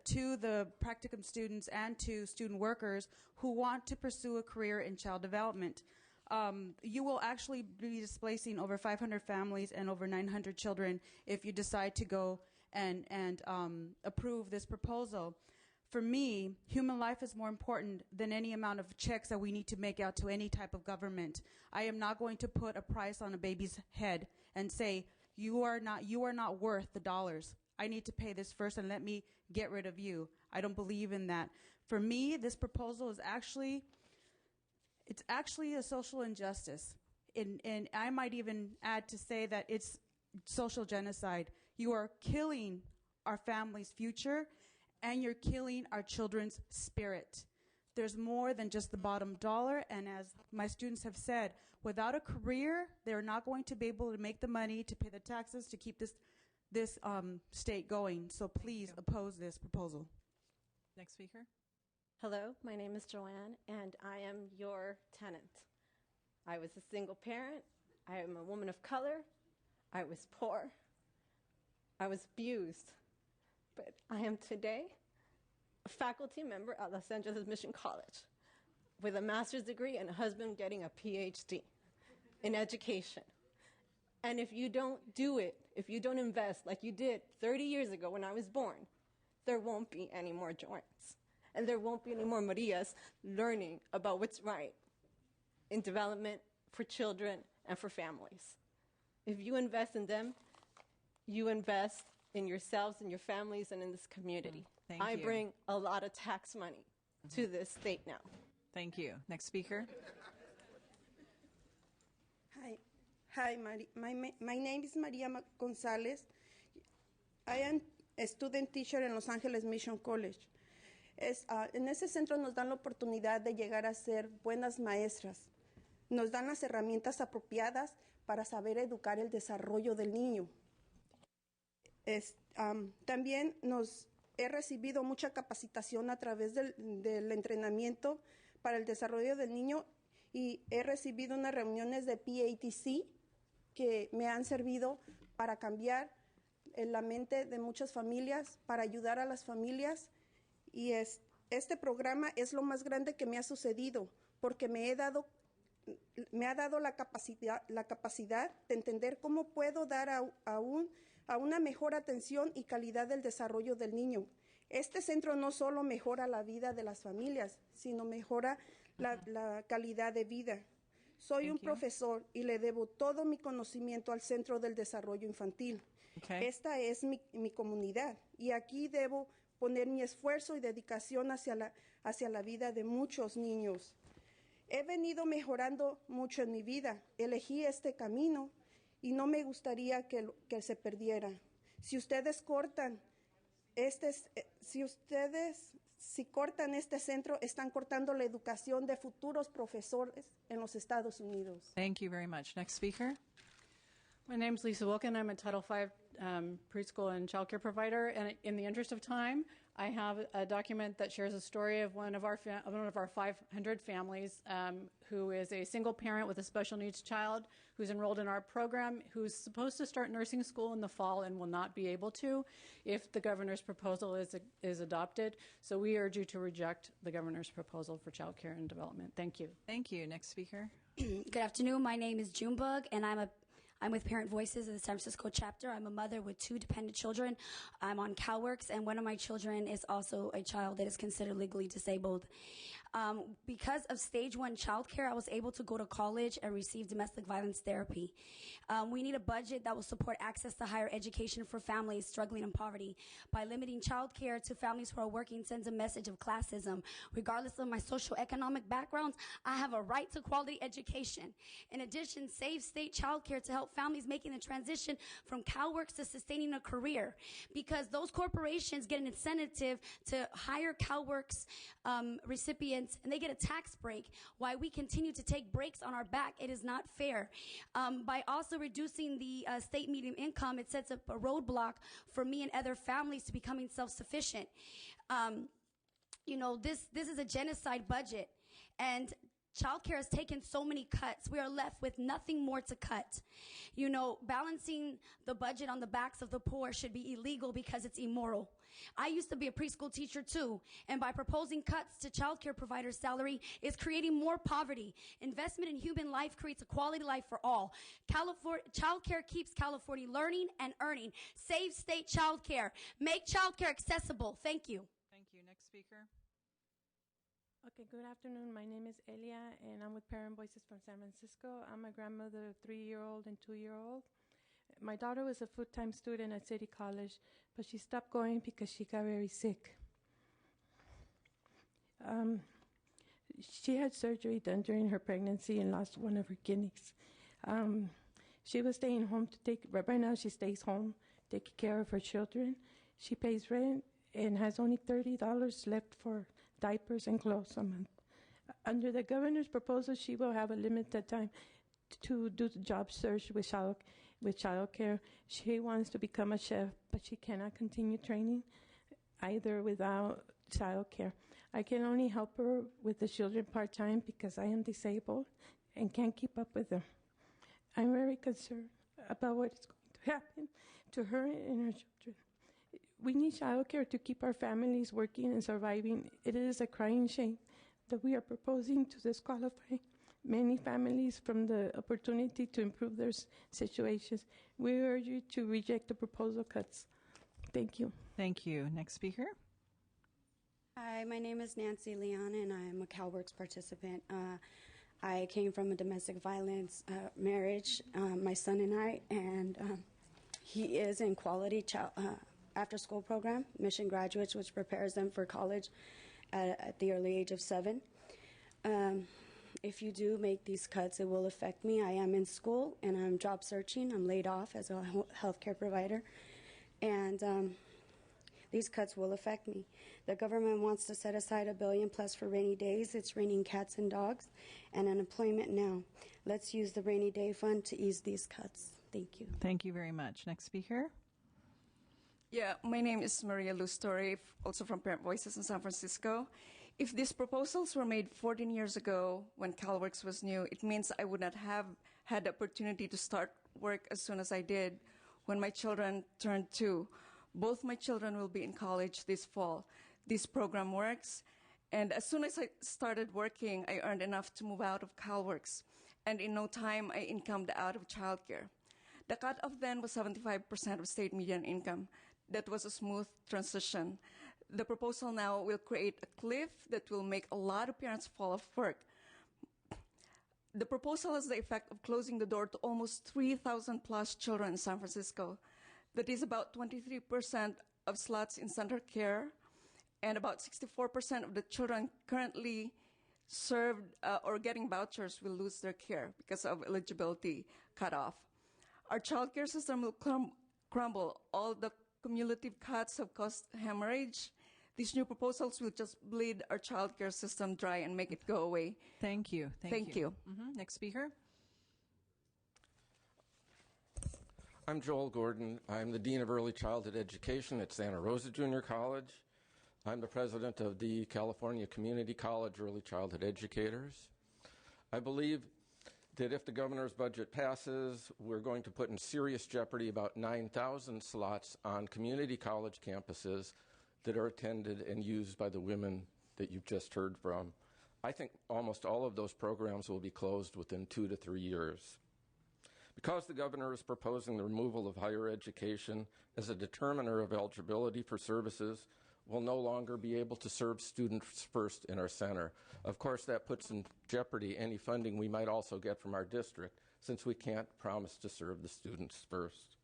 to the practicum students and to student workers who want to pursue a career in child development. You will actually be displacing over 500 families and over 900 children if you decide to go and approve this proposal. For me, human life is more important than any amount of checks that we need to make out to any type of government. I am not going to put a price on a baby's head and say, you are not worth the dollars. I need to pay this first and let me get rid of you. I don't believe in that. For me, this proposal is actually a social injustice. And I might even add to say that it's social genocide. You are killing our family's future, and you're killing our children's spirit. There's more than just the bottom dollar, and as my students have said, without a career, they're not going to be able to make the money to pay the taxes to keep this state going. So please oppose this proposal. Next speaker. Hello, my name is Joanne, and I am your tenant. I was a single parent. I am a woman of color. I was poor. I was abused. But I am today a faculty member at Los Angeles Mission College with a master's degree and a husband getting a PhD in education. And if you don't do it, if you don't invest like you did 30 years ago when I was born, there won't be any more Joannes. And there won't be any more Marias learning about what's right in development for children and for families. If you invest in them, you invest in yourselves and your families and in this community. I bring a lot of tax money to this state now. Thank you. Next speaker. Hi, my name is Maria Gonzalez. I am a student teacher in Los Angeles Mission College. En ese centro nos dan la oportunidad de llegar a ser buenas maestras. Nos dan las herramientas apropiadas para saber educar el desarrollo del niño. También he recibido mucha capacitación a través del entrenamiento para el desarrollo del niño y he recibido unas reuniones de PATC que me han servido para cambiar en la mente de muchas familias, para ayudar a las familias. Y este programa es lo más grande que me ha sucedido porque me ha dado la capacidad de entender cómo puedo dar a una mejor atención y calidad del desarrollo del niño. Este centro no solo mejora la vida de las familias, sino mejora la calidad de vida. Soy un profesor y le debo todo mi conocimiento al Centro del Desarrollo Infantil. Esta es mi comunidad y aquí debo poner mi esfuerzo y dedicación hacia la vida de muchos niños. He venido mejorando mucho en mi vida. Elegí este camino y no me gustaría que se perdiera. Si cortan este centro, están cortando la educación de futuros profesores en los Estados Unidos. Thank you very much. Next speaker. My name's Lisa Wilkin. I'm a Title V preschool and child care provider. And in the interest of time, I have a document that shares a story of one of our 500 families who is a single parent with a special needs child who's enrolled in our program, who's supposed to start nursing school in the fall and will not be able to if the governor's proposal is adopted. So we urge you to reject the governor's proposal for child care and development. Thank you. Thank you. Next speaker. Good afternoon. My name is Junebug, and I'm with Parent Voices of the San Francisco chapter. I'm a mother with 2 dependent children. I'm on CalWorks, and one of my children is also a child that is considered legally disabled. Because of stage 1 child care, I was able to go to college and receive domestic violence therapy. We need a budget that will support access to higher education for families struggling in poverty. By limiting child care to families who are working sends a message of classism. Regardless of my socioeconomic backgrounds, I have a right to quality education. In addition, save state child care to help families making the transition from CalWorks to sustaining a career, because those corporations get an incentive to hire CalWorks recipients, and they get a tax break while we continue to take breaks on our back. It is not fair. By also reducing the state median income, it sets up a roadblock for me and other families to becoming self-sufficient. This is a genocide budget, and childcare has taken so many cuts. We are left with nothing more to cut. Balancing the budget on the backs of the poor should be illegal because it's immoral. I used to be a preschool teacher too, and by proposing cuts to childcare providers' salary is creating more poverty. Investment in human life creates a quality life for all. Childcare keeps California learning and earning. Save state childcare. Make childcare accessible. Thank you. Thank you. Next speaker. Okay, good afternoon. My name is Elia, and I'm with Parent Voices from San Francisco. I'm a grandmother of 3-year-old and 2-year-old. My daughter was a full-time student at City College, but she stopped going because she got very sick. She had surgery done during her pregnancy and lost one of her kidneys. She was staying home right now she stays home, taking care of her children. She pays rent and has only $30 left for diapers and clothes a month. Under the governor's proposal, she will have a limited time to do the job search with child care. She wants to become a chef, but she cannot continue training either without child care. I can only help her with the children part-time because I am disabled and can't keep up with them. I'm very concerned about what is going to happen to her and her children. We need child care to keep our families working and surviving. It is a crying shame that we are proposing to disqualify many families from the opportunity to improve their situations. We urge you to reject the proposal cuts. Thank you. Thank you. Next speaker. Hi, my name is Nancy Leon, and I'm a CalWorks participant. I came from a domestic violence marriage, my son and I, and he is in quality after-school program, Mission Graduates, which prepares them for college at the early age of 7. If you do make these cuts, it will affect me. I am in school, and I'm job searching. I'm laid off as a healthcare provider, and these cuts will affect me. The government wants to set aside $1 billion plus for rainy days. It's raining cats and dogs and unemployment now. Let's use the rainy day fund to ease these cuts. Thank you. Thank you very much. Next speaker. Yeah, my name is Maria Lustori, also from Parent Voices in San Francisco. If these proposals were made 14 years ago when CalWorks was new, it means I would not have had the opportunity to start work as soon as I did when my children turned 2. Both my children will be in college this fall. This program works, and as soon as I started working, I earned enough to move out of CalWorks, and in no time, I incomed out of childcare. The cutoff then was 75% of state median income. That was a smooth transition. The proposal now will create a cliff that will make a lot of parents fall off work. The proposal has the effect of closing the door to almost 3,000 plus children in San Francisco. That is about 23% of slots in center care, and about 64% of the children currently served or getting vouchers will lose their care because of eligibility cutoff. Our child care system will crumble. All the cumulative cuts have caused hemorrhage. These new proposals will just bleed our child care system dry and make it go away. Thank you. Thank you. Mm-hmm. Next speaker. I'm Joel Gordon. I'm the Dean of Early Childhood Education at Santa Rosa Junior College. I'm the president of the California Community College Early Childhood Educators. I believe that if the governor's budget passes, we're going to put in serious jeopardy about 9,000 slots on community college campuses that are attended and used by the women that you've just heard from. I think almost all of those programs will be closed within 2 to 3 years. Because the governor is proposing the removal of higher education as a determiner of eligibility for services, we'll no longer be able to serve students first in our center. Of course, that puts in jeopardy any funding we might also get from our district, since we can't promise to serve the students first.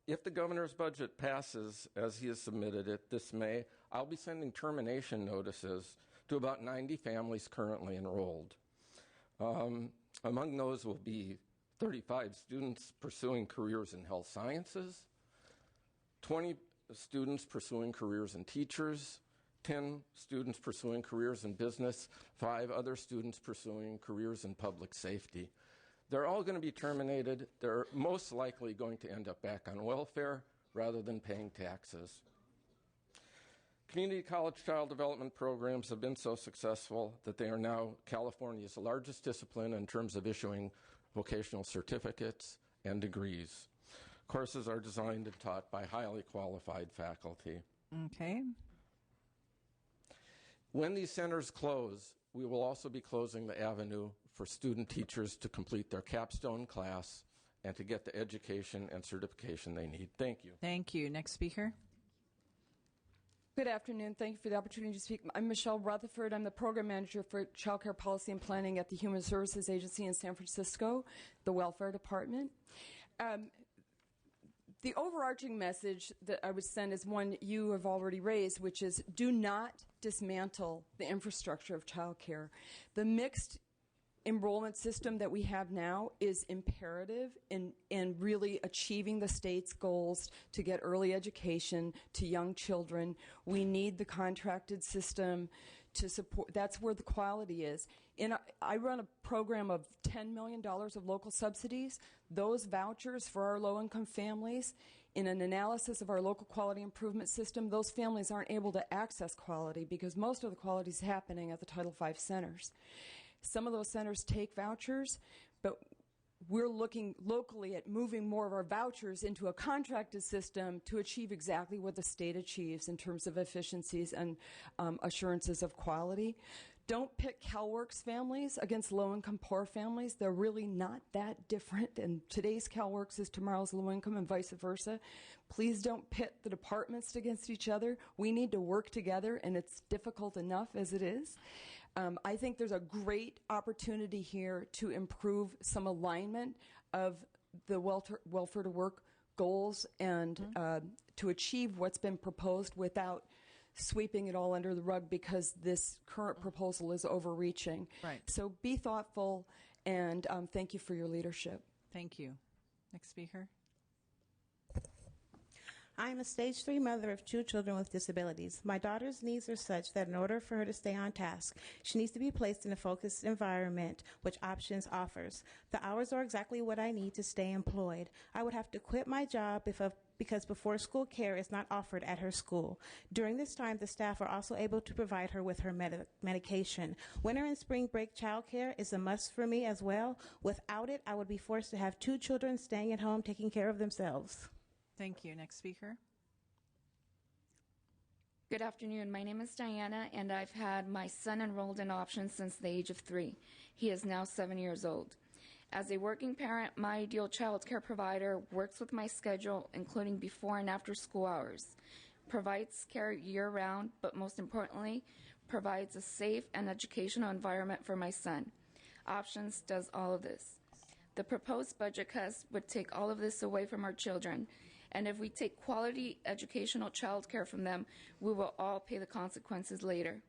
If the governor's budget passes as he has submitted it this May, I'll be sending termination notices to about 90 families currently enrolled. Among those will be 35 students pursuing careers in health sciences, 20 students pursuing careers in teachers, 10 students pursuing careers in business, 5 other students pursuing careers in public safety. They're all going to be terminated. They're most likely going to end up back on welfare rather than paying taxes. Community college child development programs have been so successful that they are now California's largest discipline in terms of issuing vocational certificates and degrees. Courses are designed and taught by highly qualified faculty. Okay. When these centers close, we will also be closing the avenue for student teachers to complete their capstone class and to get the education and certification they need. Thank you. Thank you. Next speaker. Good afternoon. Thank you for the opportunity to speak. I'm Michelle Rutherford. I'm the program manager for Child Care Policy and Planning at the Human Services Agency in San Francisco, the Welfare Department. The overarching message that I would send is one you have already raised, which is do not dismantle the infrastructure of child care. The mixed enrollment system that we have now is imperative in really achieving the state's goals to get early education to young children. We need the contracted system to support. That's where the quality is. I run a program of $10 million of local subsidies. Those vouchers for our low-income families, in an analysis of our local quality improvement system, those families aren't able to access quality because most of the quality is happening at the Title V centers. Some of those centers take vouchers, but we're looking locally at moving more of our vouchers into a contracted system to achieve exactly what the state achieves in terms of efficiencies and assurances of quality. Don't pit CalWORKs families against low-income poor families. They're really not that different, and today's CalWORKs is tomorrow's low-income and vice versa. Please don't pit the departments against each other. We need to work together, and it's difficult enough as it is. I think there's a great opportunity here to improve some alignment of the welfare to work goals and to achieve what's been proposed without sweeping it all under the rug because this current proposal is overreaching. Right. So be thoughtful, and thank you for your leadership. Thank you. Next speaker. I am a stage 3 mother of 2 children with disabilities. My daughter's needs are such that in order for her to stay on task, she needs to be placed in a focused environment, which Options offers. The hours are exactly what I need to stay employed. I would have to quit my job because before school care is not offered at her school. During this time, the staff are also able to provide her with her medication. Winter and spring break childcare is a must for me as well. Without it, I would be forced to have 2 children staying at home taking care of themselves. Thank you. Next speaker. Good afternoon. My name is Diana, and I've had my son enrolled in Options since the age of 3. He is now 7 years old. As a working parent, my ideal child care provider works with my schedule, including before and after school hours, provides care year-round, but most importantly, provides a safe and educational environment for my son. Options does all of this. The proposed budget cuts would take all of this away from our children. And if we take quality educational child care from them, we will all pay the consequences later.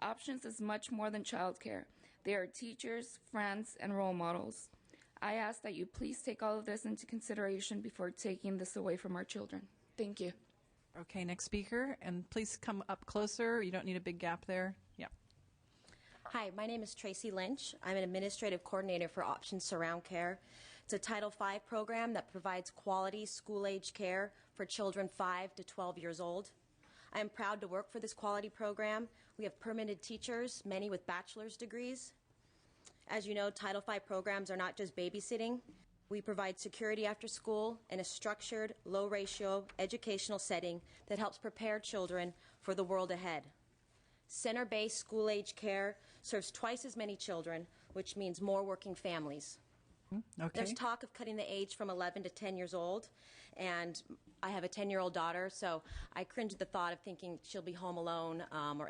Options is much more than child care. They are teachers, friends, and role models. I ask that you please take all of this into consideration before taking this away from our children. Thank you. Okay, next speaker. And please come up closer. You don't need a big gap there. Yeah. Hi, my name is Tracy Lynch. I'm an administrative coordinator for Options Surround Care. It's a Title V program that provides quality school-age care for children 5 to 12 years old. I am proud to work for this quality program. We have permitted teachers, many with bachelor's degrees. As you know, Title V programs are not just babysitting. We provide security after school in a structured, low-ratio educational setting that helps prepare children for the world ahead. Center-based school-age care serves twice as many children, which means more working families. Okay. There's talk of cutting the age from 11 to 10 years old, and I have a 10-year-old daughter, so I cringe at the thought of thinking she'll be home alone or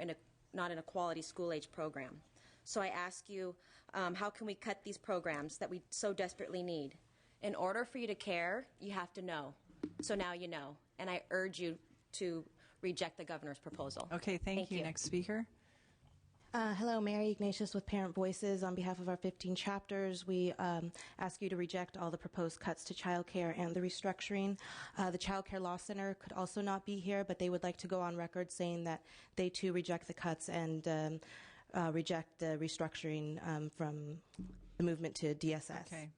not in a quality school-age program. So I ask you, how can we cut these programs that we so desperately need? In order for you to care, you have to know. So now you know, and I urge you to reject the governor's proposal. Okay, thank you. Next speaker. Hello, Mary Ignatius with Parent Voices. On behalf of our 15 chapters, we ask you to reject all the proposed cuts to child care and the restructuring. The Child Care Law Center could also not be here, but they would like to go on record saying that they too reject the cuts and reject the restructuring from the movement to DSS. Okay.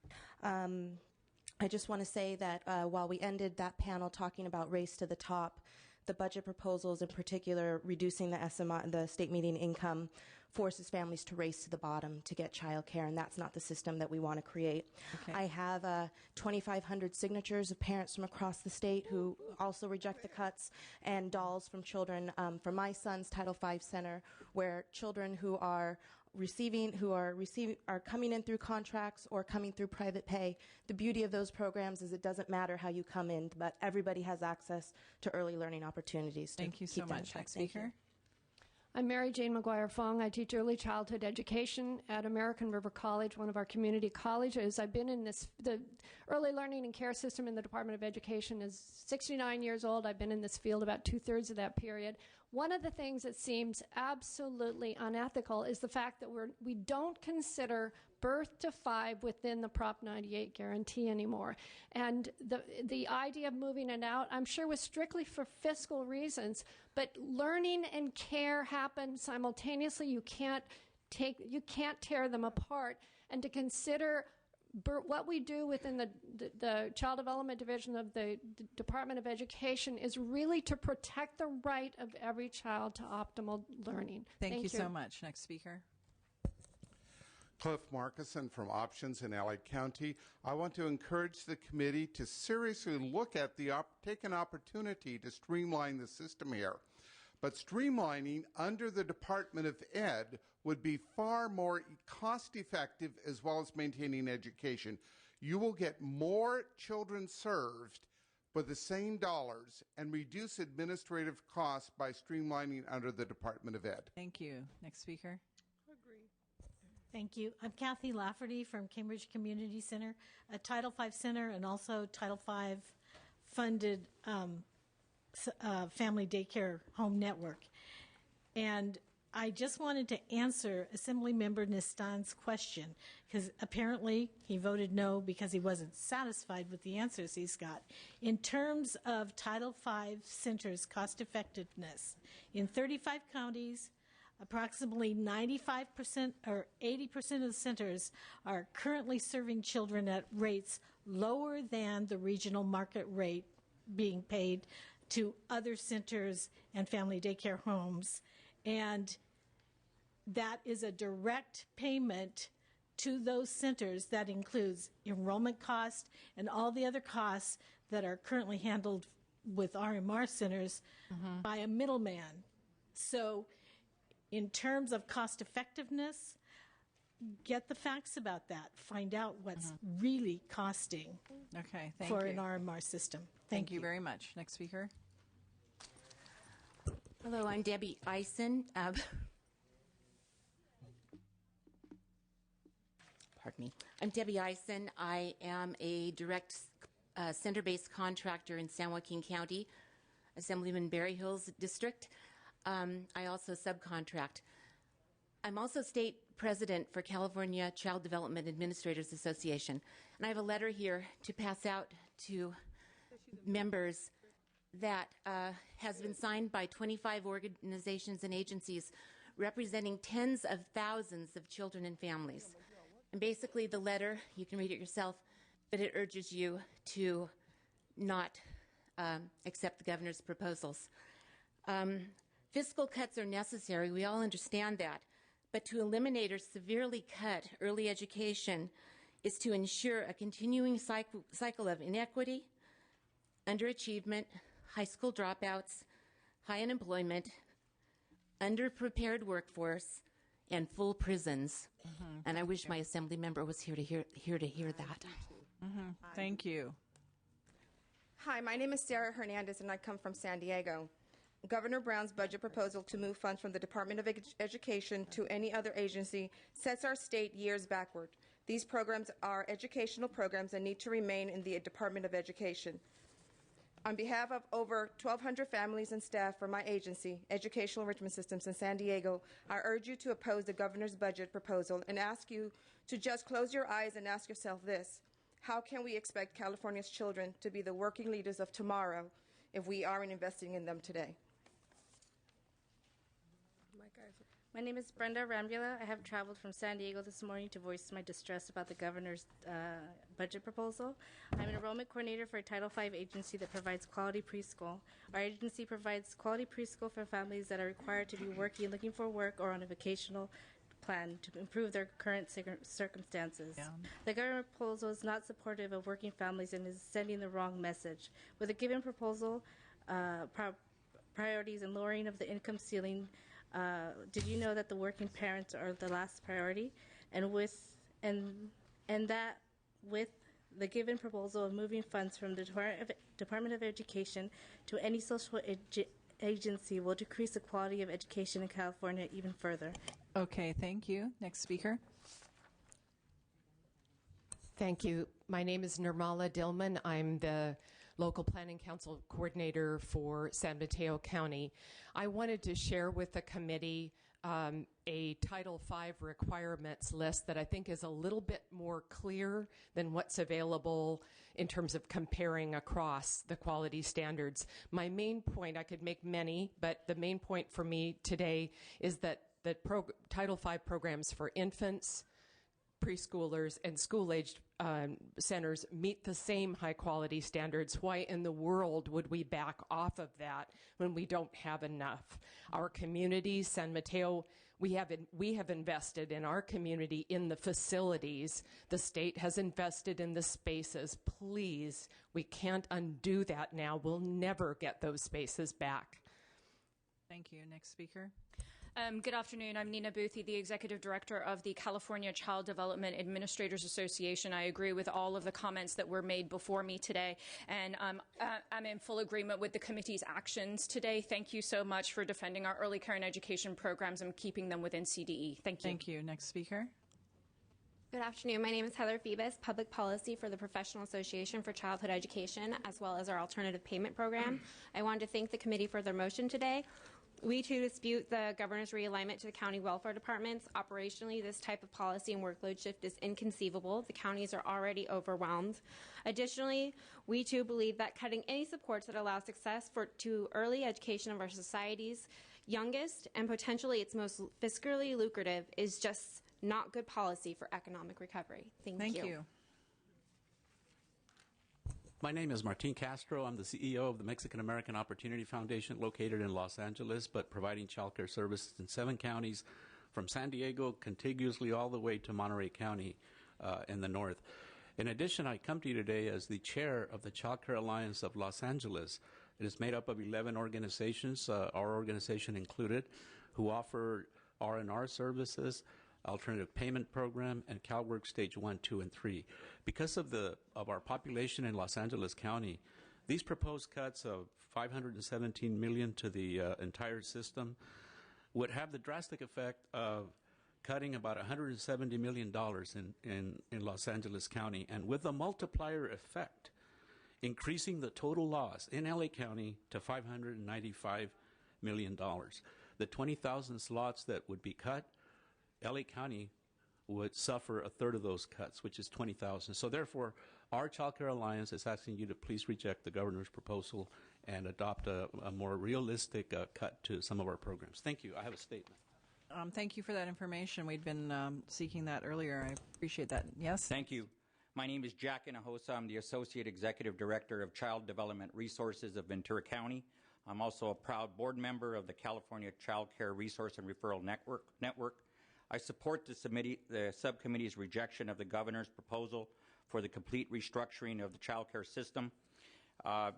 I just want to say that while we ended that panel talking about race to the top, the budget proposals, in particular, reducing the SMI, the state median income, forces families to race to the bottom to get child care, and that's not the system that we want to create. Okay. I have 2,500 signatures of parents from across the state who also reject the cuts, and dolls from children from my son's Title V center, where children who are are coming in through contracts or coming through private pay. The beauty of those programs is it doesn't matter how you come in, but everybody has access to early learning opportunities. Thank you so much. Next speaker. I'm Mary Jane McGuire Fong. I teach early childhood education at American River College, one of our community colleges. I've been in the early learning and care system in the Department of Education is 69 years old. I've been in this field about 2/3 of that period. One of the things that seems absolutely unethical is the fact that we don't consider birth to 5 within the Prop 98 guarantee anymore. And the idea of moving it out, I'm sure, was strictly for fiscal reasons, but learning and care happen simultaneously. You can't tear them apart. And to consider what we do within the Child Development Division of the Department of Education is really to protect the right of every child to optimal learning. Thank you so much. Next speaker. Cliff Markison from Options in LA County. I want to encourage the committee to seriously look at take an opportunity to streamline the system here. But streamlining under the Department of Ed would be far more cost-effective as well as maintaining education. You will get more children served for the same dollars and reduce administrative costs by streamlining under the Department of Ed. Thank you. Next speaker. Thank you. I'm Kathy Lafferty from Cambridge Community Center, a Title V center and also Title V funded family daycare home network. And I just wanted to answer Assemblymember Nistan's question, because apparently he voted no because he wasn't satisfied with the answers he's got. In terms of Title V centers' cost effectiveness, in 35 counties, approximately 95% or 80% of the centers are currently serving children at rates lower than the regional market rate being paid to other centers and family daycare homes. And that is a direct payment to those centers that includes enrollment costs and all the other costs that are currently handled with RMR centers by a middleman. So in terms of cost effectiveness, get the facts about that. Find out what's really costing for an RMR system. Thank you very much. Next speaker. Hello, I'm Debbie Eisen. Pardon me. I'm Debbie Eisen. I am a direct center-based contractor in San Joaquin County, Assemblyman Berryhill's district. I also subcontract. I'm also state president for California Child Development Administrators Association. And I have a letter here to pass out to members that has been signed by 25 organizations and agencies representing tens of thousands of children and families. And basically the letter, you can read it yourself, but it urges you to not accept the governor's proposals. Fiscal cuts are necessary. We all understand that. But to eliminate or severely cut early education is to ensure a continuing cycle of inequity, underachievement, high school dropouts, high unemployment, underprepared workforce, and full prisons. And I wish my assembly member was here to hear that. Thank you. Hi, my name is Sarah Hernandez, and I come from San Diego. Governor Brown's budget proposal to move funds from the Department of Education to any other agency sets our state years backward. These programs are educational programs and need to remain in the Department of Education. On behalf of over 1,200 families and staff from my agency, Educational Enrichment Systems in San Diego, I urge you to oppose the governor's budget proposal and ask you to just close your eyes and ask yourself this: how can we expect California's children to be the working leaders of tomorrow if we aren't investing in them today? My name is Brenda Rambula. I have traveled from San Diego this morning to voice my distress about the governor's budget proposal. I'm an enrollment coordinator for a Title V agency that provides quality preschool. Our agency provides quality preschool for families that are required to be working, looking for work, or on a vocational plan to improve their current circumstances. The government proposal is not supportive of working families and is sending the wrong message. With a given proposal, priorities and lowering of the income ceiling Did you know that the working parents are the last priority? And that with the given proposal of moving funds from the Department of Education to any social agency will decrease the quality of education in California even further. Okay, thank you. Next speaker. Thank you. My name is Nirmala Dillman. I'm the local planning council coordinator for San Mateo County. I wanted to share with the committee a Title V requirements list that I think is a little bit more clear than what's available in terms of comparing across the quality standards. My main point, I could make many, but the main point for me today is that Title V programs for infants, preschoolers, and school-aged centers meet the same high-quality standards. Why in the world would we back off of that when we don't have enough? Our community, San Mateo, we have invested in our community in the facilities. The state has invested in the spaces. Please, we can't undo that now. We'll never get those spaces back. Thank you. Next speaker. Good afternoon. I'm Nina Boothie, the Executive Director of the California Child Development Administrators Association. I agree with all of the comments that were made before me today, and I'm in full agreement with the committee's actions today. Thank you so much for defending our early care and education programs and keeping them within CDE. Thank you. Thank you. Next speaker. Good afternoon. My name is Heather Phoebus, Public Policy for the Professional Association for Childhood Education, as well as our alternative payment program. I wanted to thank the committee for their motion today. We too dispute the governor's realignment to the county welfare departments. Operationally, this type of policy and workload shift is inconceivable. The counties are already overwhelmed. Additionally, we too believe that cutting any supports that allow success to early education of our society's youngest and potentially its most fiscally lucrative is just not good policy for economic recovery. Thank you. My name is Martin Castro. I'm the CEO of the Mexican American Opportunity Foundation located in Los Angeles, but providing child care services in 7 counties from San Diego contiguously all the way to Monterey County in the north. In addition, I come to you today as the chair of the Child Care Alliance of Los Angeles. It is made up of 11 organizations, our organization included, who offer R&R services, alternative payment program, and CalWorks Stage 1, 2, and 3. Because of our population in Los Angeles County, these proposed cuts of $517 million to the entire system would have the drastic effect of cutting about $170 million in Los Angeles County, and with a multiplier effect, increasing the total loss in LA County to $595 million. The 20,000 slots that would be cut, LA County would suffer a third of those cuts, which is 20,000. So therefore, our Child Care Alliance is asking you to please reject the governor's proposal and adopt a more realistic cut to some of our programs. Thank you. I have a statement. Thank you for that information. We'd been seeking that earlier. I appreciate that. Yes? Thank you. My name is Jack Hinojosa. I'm the Associate Executive Director of Child Development Resources of Ventura County. I'm also a proud board member of the California Child Care Resource and Referral Network. I support the subcommittee's rejection of the governor's proposal for the complete restructuring of the child care system.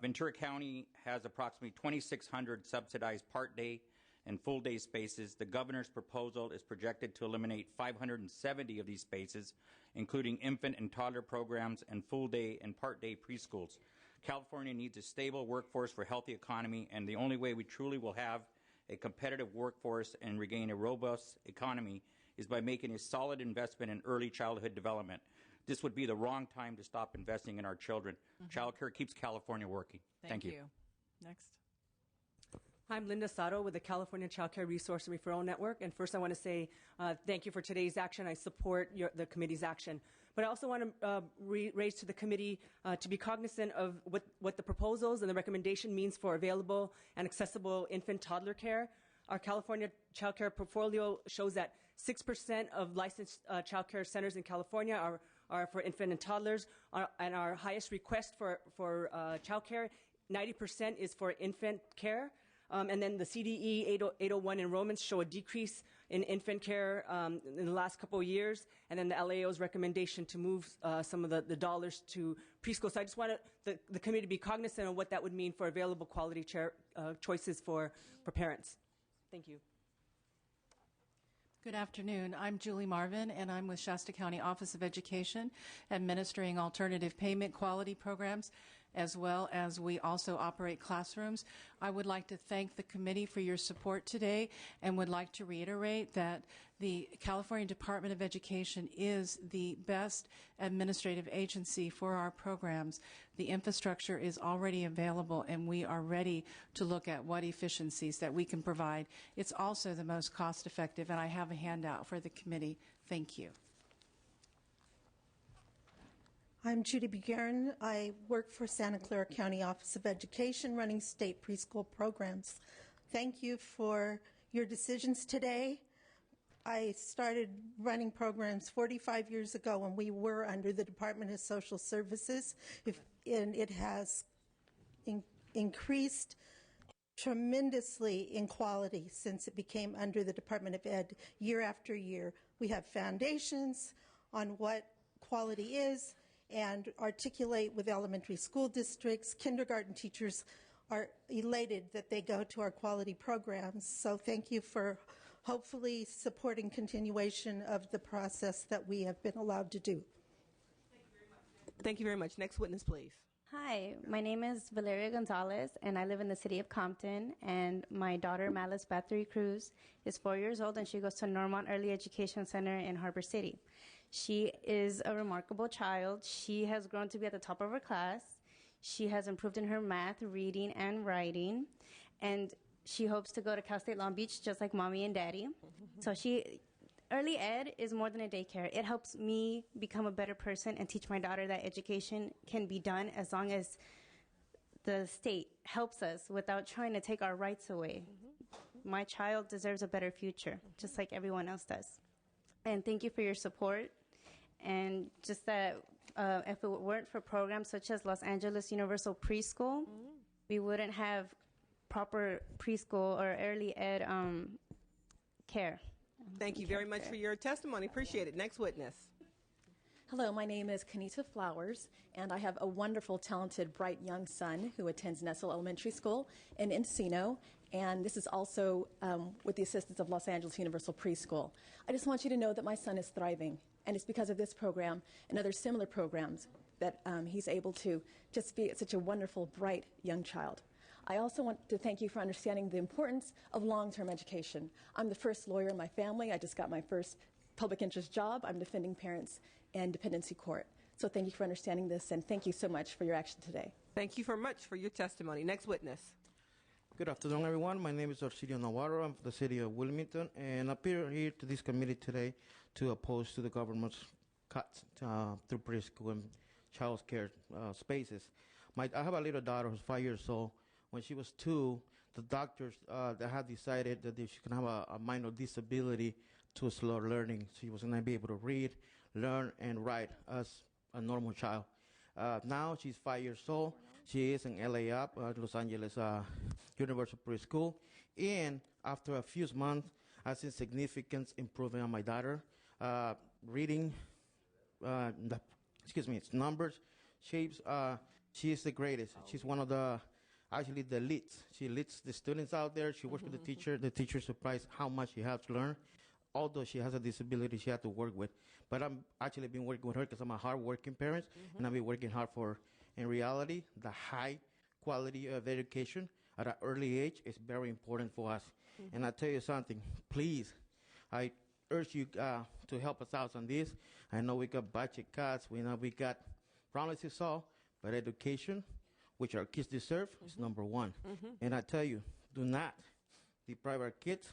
Ventura County has approximately 2,600 subsidized part-day and full-day spaces. The governor's proposal is projected to eliminate 570 of these spaces, including infant and toddler programs and full-day and part-day preschools. California needs a stable workforce for a healthy economy, and the only way we truly will have a competitive workforce and regain a robust economy is by making a solid investment in early childhood development. This would be the wrong time to stop investing in our children. Child care keeps California working. Thank you. Next. I'm Linda Sato with the California Child Care Resource and Referral Network. And first I want to say thank you for today's action. I support the committee's action. But I also want to raise to the committee to be cognizant of what the proposals and the recommendation means for available and accessible infant toddler care. Our California child care portfolio shows that 6% of licensed child care centers in California are for infant and toddlers, and our highest request for child care, 90% is for infant care. And then the CDE 801 enrollments show a decrease in infant care in the last couple of years, and then the LAO's recommendation to move some of the dollars to preschool. So I just want the committee to be cognizant of what that would mean for available quality choices for parents. Thank you. Good afternoon. I'm Julie Marvin, and I'm with Shasta County Office of Education, administering alternative payment quality programs, as well as we also operate classrooms. I would like to thank the committee for your support today and would like to reiterate that the California Department of Education is the best administrative agency for our programs. The infrastructure is already available, and we are ready to look at what efficiencies that we can provide. It's also the most cost-effective, and I have a handout for the committee. Thank you. I'm Judy Bugarin. I work for Santa Clara County Office of Education, running state preschool programs. Thank you for your decisions today. I started running programs 45 years ago when we were under the Department of Social Services, and it has increased tremendously in quality since it became under the Department of Ed year after year. We have foundations on what quality is and articulate with elementary school districts. Kindergarten teachers are elated that they go to our quality programs. So thank you for hopefully supporting continuation of the process that we have been allowed to do. Thank you very much. Next witness, please. Hi, my name is Valeria Gonzalez, and I live in the city of Compton, and my daughter, Malice Bathory Cruz, is 4 years old, and she goes to Normont Early Education Center in Harbor City. She is a remarkable child. She has grown to be at the top of her class. She has improved in her math, reading, and writing, and she hopes to go to Cal State Long Beach just like mommy and daddy. So early ed is more than a daycare. It helps me become a better person and teach my daughter that education can be done as long as the state helps us without trying to take our rights away. My child deserves a better future, just like everyone else does. And thank you for your support. And just that if it weren't for programs such as Los Angeles Universal Preschool, we wouldn't have proper preschool or early ed care. Thank you very much for your testimony. Appreciate it. Next witness. Hello, my name is Kanita Flowers, and I have a wonderful, talented, bright young son who attends Nessel Elementary School in Encino, and this is also with the assistance of Los Angeles Universal Preschool. I just want you to know that my son is thriving, and it's because of this program and other similar programs that he's able to just be such a wonderful, bright young child. I also want to thank you for understanding the importance of long-term education. I'm the first lawyer in my family. I just got my first public interest job. I'm defending parents in dependency court. So thank you for understanding this, and thank you so much for your action today. Thank you very much for your testimony. Next witness. Good afternoon, everyone. My name is Orsilio Navarro. I'm from the city of Wilmington, and I appear here to this committee today to oppose to the government's cuts through preschool and child care spaces. I have a little daughter who's 5 years old. When she was 2, the doctors that had decided that she can have a minor disability to slow learning. She was not be able to read, learn, and write as a normal child. Now she's 5 years old. She is in LA Up, Los Angeles Universal Preschool. And after a few months, I've seen significant improvement on my daughter. Reading, it's numbers, shapes. She is the greatest. She's one of the leads. She leads the students out there. She works with the teacher. The teacher surprised how much she has to learn. Although she has a disability she had to work with. But I'm actually been working with her because I'm a hard-working parent, and I've been working hard for her. In reality, the high quality of education at an early age is very important for us. And I tell you something, please, I urge you to help us out on this. I know we got budget cuts. We know we got promises all, but education, which our kids deserve, is number one. And I tell you, do not deprive our kids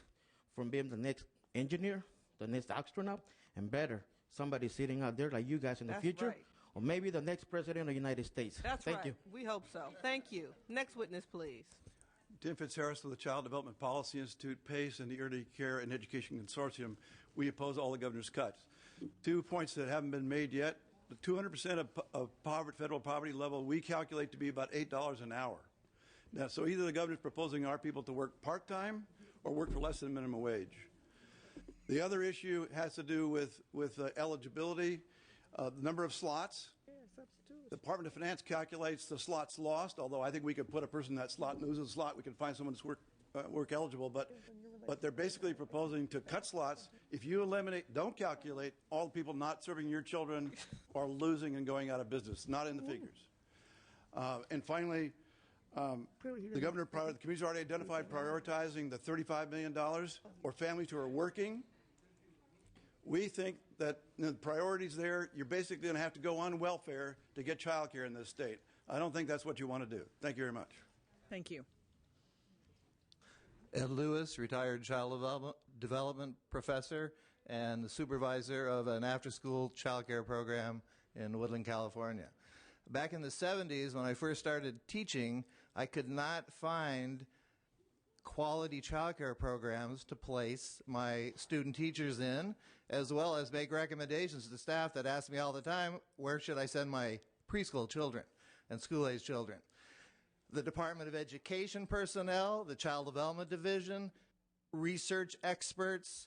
from being the next engineer, the next astronaut, and better, somebody sitting out there like you guys in the future, right. Or maybe the next president of the United States. Thank right. you. We hope so. Thank you. Next witness, please. Tim Fitzharris with the Child Development Policy Institute, PACE, and the Early Care and Education Consortium. We oppose all the governor's cuts. 2 points that haven't been made yet. The 200% of federal poverty level we calculate to be about $8 an hour. Now, so either the governor's proposing our people to work part-time or work for less than minimum wage. The other issue has to do with eligibility, the number of slots. The Department of Finance calculates the slots lost, although I think we could put a person in that slot and lose a slot. We can find someone that's work eligible. But but they're basically proposing to cut slots. If you eliminate, don't calculate, all the people not serving your children are losing and going out of business, not in the figures. And finally, the governor, the committee's already identified prioritizing the $35 million for families who are working. We think that the priorities there, you're basically going to have to go on welfare to get child care in this state. I don't think that's what you want to do. Thank you very much. Thank you. Ed Lewis, retired child development professor and the supervisor of an after-school child care program in Woodland, California. Back in the 70s, when I first started teaching, I could not find quality child care programs to place my student teachers in, as well as make recommendations to staff that asked me all the time, where should I send my preschool children and school-age children? The Department of Education personnel, the Child Development Division, research experts,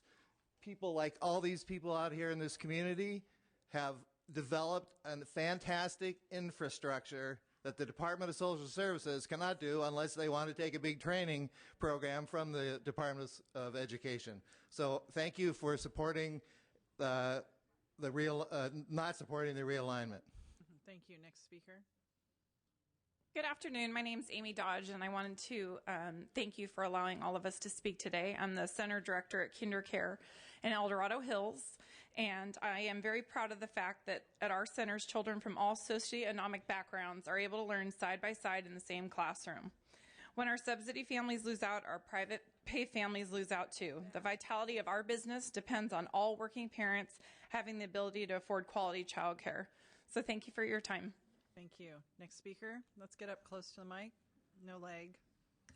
people like all these people out here in this community have developed a fantastic infrastructure that the Department of Social Services cannot do unless they want to take a big training program from the Department of Education. So thank you for supporting not supporting the realignment. Thank you. Next speaker. Good afternoon. My name is Amy Dodge, and I wanted to thank you for allowing all of us to speak today. I'm the Center Director at KinderCare in El Dorado Hills, and I am very proud of the fact that at our centers, children from all socioeconomic backgrounds are able to learn side by side in the same classroom. When our subsidy families lose out, our private pay families lose out too. The vitality of our business depends on all working parents having the ability to afford quality child care. So thank you for your time. Thank you. Next speaker. Let's get up close to the mic. No lag.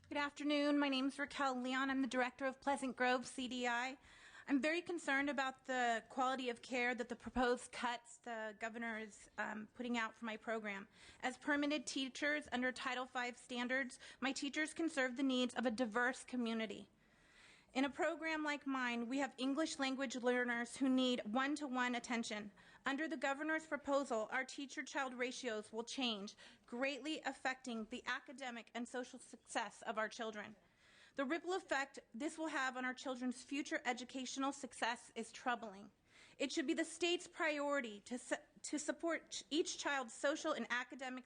Good afternoon. My name is Raquel Leon. I'm the director of Pleasant Grove CDI. I'm very concerned about the quality of care that the proposed cuts the governor is putting out for my program. As permitted teachers under Title V standards, my teachers can serve the needs of a diverse community. In a program like mine, we have English language learners who need one-to-one attention. Under the governor's proposal, our teacher-child ratios will change, greatly affecting the academic and social success of our children. The ripple effect this will have on our children's future educational success is troubling. It should be the state's priority to support each child's social and academic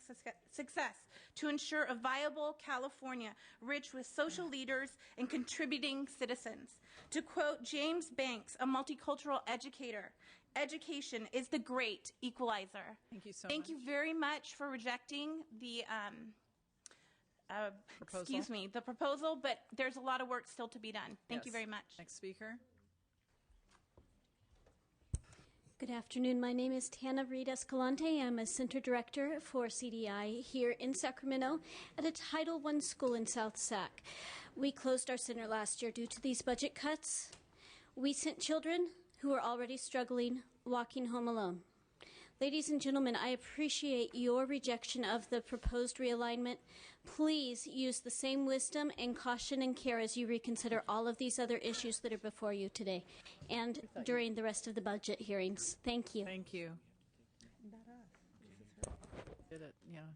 success to ensure a viable California rich with social leaders and contributing citizens. To quote James Banks, a multicultural educator, education is the great equalizer. Thank you so much. Thank you very much for rejecting the the proposal, but there's a lot of work still to be done. Thank you very much. Next speaker. Good afternoon. My name is Tana Reed Escalante. I'm a center director for CDI here in Sacramento at a Title I school in South Sac. We closed our center last year due to these budget cuts. We sent children who were already struggling walking home alone. Ladies and gentlemen, I appreciate your rejection of the proposed realignment. Please use the same wisdom and caution and care as you reconsider all of these other issues that are before you today and during the rest of the budget hearings. Thank you. Thank you.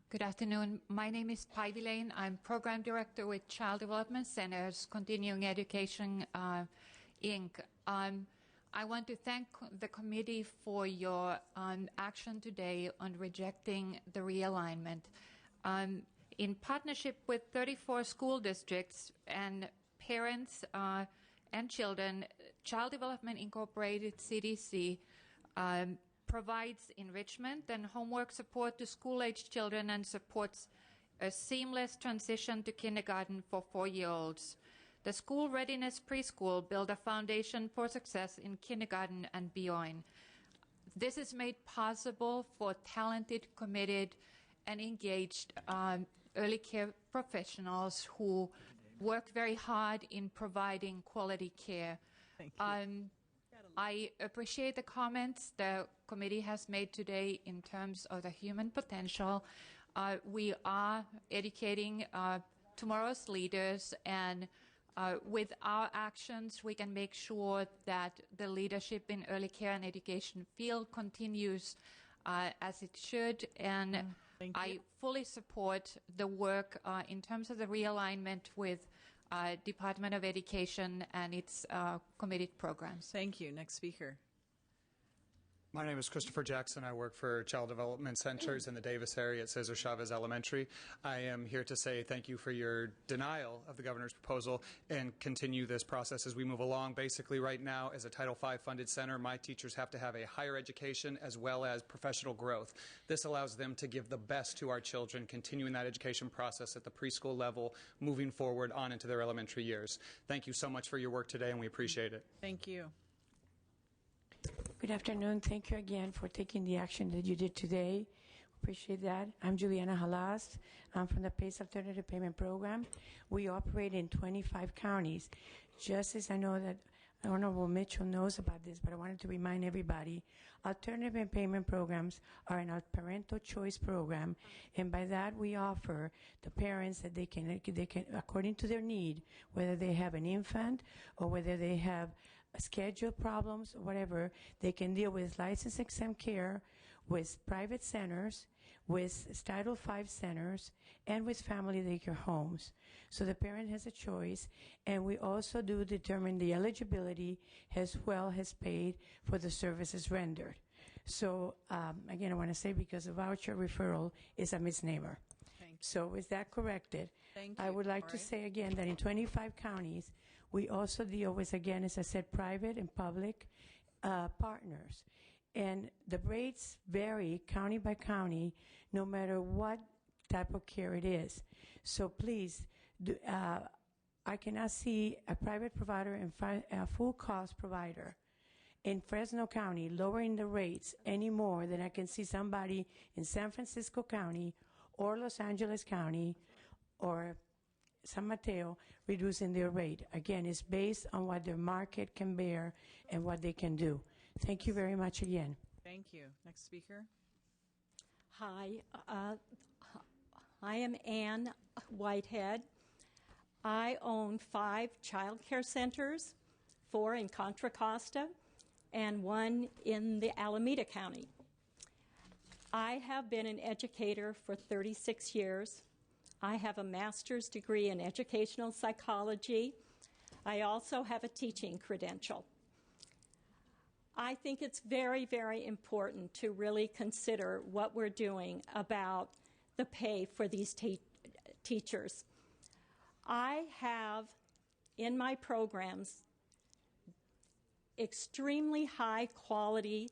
Good afternoon. My name is Pivy Lane. I'm Program Director with Child Development Centers, Continuing Education, Inc. I want to thank the committee for your action today on rejecting the realignment. In partnership with 34 school districts and parents and children, Child Development Incorporated, CDC, provides enrichment and homework support to school-aged children and supports a seamless transition to kindergarten for 4-year-olds. The School Readiness Preschool build a foundation for success in kindergarten and beyond. This is made possible for talented, committed, and engaged early care professionals who work very hard in providing quality care. Thank you. I appreciate the comments the committee has made today in terms of the human potential. We are educating tomorrow's leaders, and with our actions, we can make sure that the leadership in early care and education field continues as it should. And I fully support the work in terms of the realignment with Department of Education and its committed programs. Thank you. Next speaker. My name is Christopher Jackson. I work for Child Development Centers in the Davis area at Cesar Chavez Elementary. I am here to say thank you for your denial of the governor's proposal and continue this process as we move along. Basically, right now, as a Title V funded center, my teachers have to have a higher education as well as professional growth. This allows them to give the best to our children, continuing that education process at the preschool level, moving forward on into their elementary years. Thank you so much for your work today, and we appreciate it. Thank you. Good afternoon. Thank you again for taking the action that you did today. Appreciate that. I'm Juliana Halas. I'm from the PACE Alternative Payment Program. We operate in 25 counties. Just as I know that Honorable Mitchell knows about this, but I wanted to remind everybody, alternative payment programs are a parental choice program, and by that we offer the parents that they can, according to their need, whether they have an infant or whether they have schedule problems or whatever, they can deal with licensed exempt care, with private centers, with Title V centers, and with family daycare homes. So the parent has a choice, and we also do determine the eligibility as well as paid for the services rendered. So again, I want to say, because a voucher referral is a misnomer. So with that corrected, I would like to say again that in 25 counties, we also deal with, again, as I said, private and public partners. And the rates vary county by county, no matter what type of care it is. So please, I cannot see a private provider and a full-cost provider in Fresno County lowering the rates any more than I can see somebody in San Francisco County or Los Angeles County or San Mateo reducing their rate. Again, it's based on what their market can bear and what they can do. Thank you very much again. Thank you. Next speaker. Hi, I am Ann Whitehead. I own 5 child care centers, 4 in Contra Costa and 1 in the Alameda County. I have been an educator for 36 years. I have a master's degree in educational psychology. I also have a teaching credential. I think it's very, very important to really consider what we're doing about the pay for these teachers. I have in my programs extremely high quality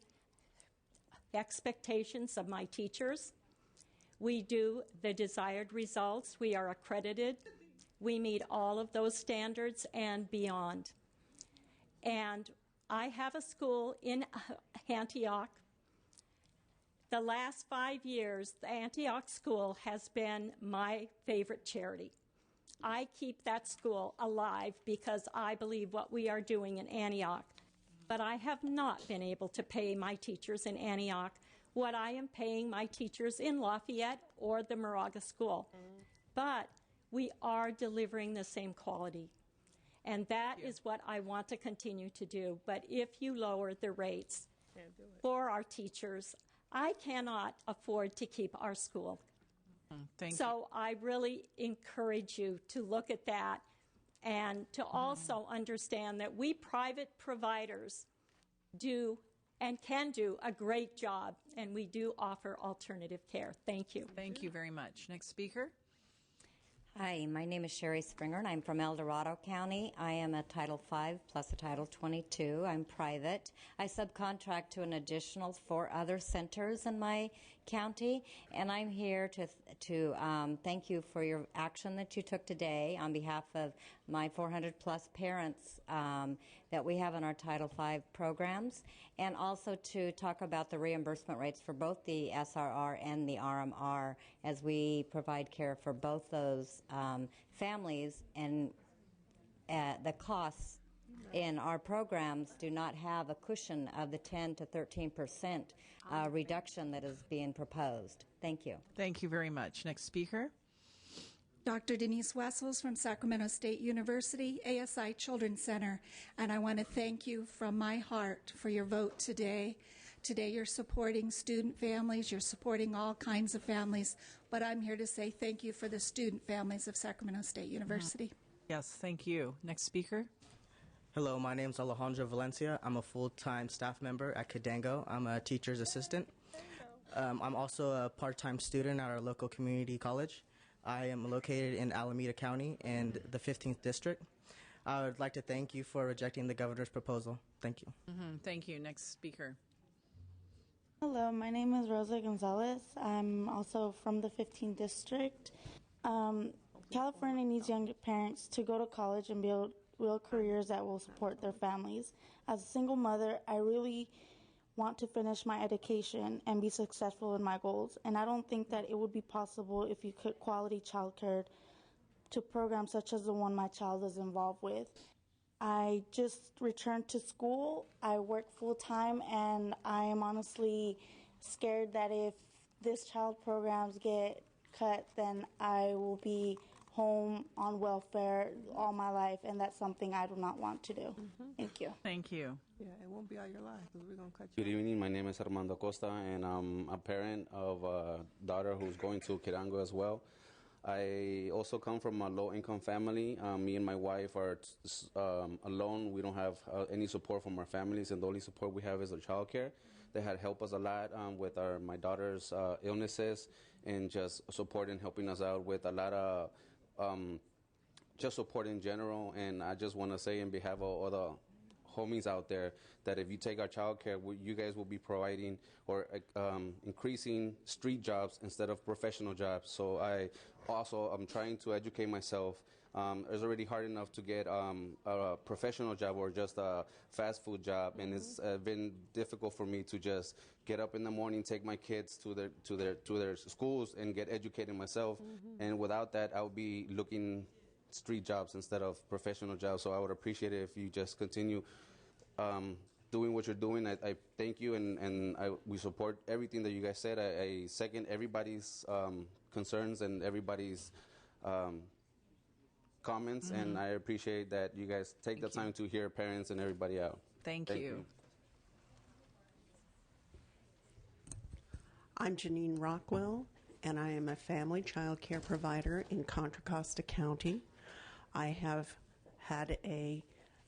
expectations of my teachers. We do the desired results. We are accredited. We meet all of those standards and beyond. And I have a school in Antioch. The last 5 years, the Antioch school has been my favorite charity. I keep that school alive because I believe what we are doing in Antioch. But I have not been able to pay my teachers in Antioch what I am paying my teachers in Lafayette or the Moraga School. But we are delivering the same quality. And that is what I want to continue to do. But if you lower the rates for our teachers, I cannot afford to keep our school. So I really encourage you to look at that and to also understand that we private providers do and can do a great job, and we do offer alternative care. Thank you. Thank you very much. Next speaker. Hi, my name is Sherry Springer, and I'm from El Dorado County. I am a Title V plus a Title 22. I'm private. I subcontract to an additional 4 other centers in my county, and I'm here to thank you for your action that you took today on behalf of my 400-plus parents that we have in our Title V programs, and also to talk about the reimbursement rates for both the SRR and the RMR as we provide care for both those families, and the costs in our programs do not have a cushion of the 10 to 13% reduction that is being proposed. Thank you. Thank you very much. Next speaker. Dr. Denise Wessels from Sacramento State University, ASI Children's Center, and I want to thank you from my heart for your vote today. Today you're supporting student families, you're supporting all kinds of families, but I'm here to say thank you for the student families of Sacramento State University. Yes, thank you. Next speaker. Hello, my name is Alejandro Valencia. I'm a full-time staff member at Cadango. I'm a teacher's assistant. I'm also a part-time student at our local community college. I am located in Alameda County in the 15th District. I would like to thank you for rejecting the governor's proposal. Thank you. Thank you. Next speaker. Hello, my name is Rosa Gonzalez. I'm also from the 15th District. California needs young parents to go to college and build real careers that will support their families. As a single mother, I really want to finish my education and be successful in my goals, and I don't think that it would be possible if you could quality childcare to programs such as the one my child is involved with. I just returned to school. I work full-time, and I am honestly scared that if this child programs get cut, then I will be home on welfare all my life, and that's something I do not want to do. Thank you. Thank you. Yeah, it won't be all your life because we're going to cut you. Good evening. My name is Armando Costa, and I'm a parent of a daughter who's going to Kirango as well. I also come from a low-income family. Me and my wife are alone. We don't have any support from our families, and the only support we have is our child care. They had helped us a lot with my daughter's illnesses and just support and helping us out with a lot of just support in general. And I just want to say in behalf of all the homies out there that if you take our child care, you guys will be providing or increasing street jobs instead of professional jobs. So I'm trying to educate myself. It's already hard enough to get a professional job or just a fast food job, and it's been difficult for me to just get up in the morning, take my kids to their schools, and get educated myself. And without that, I would be looking street jobs instead of professional jobs. So I would appreciate it if you just continue doing what you're doing. I thank you, and we support everything that you guys said. I second everybody's concerns and everybody's comments, and I appreciate that you guys take the time to hear parents and everybody out. Thank you. I'm Janine Rockwell, and I am a family child care provider in Contra Costa County. I have had an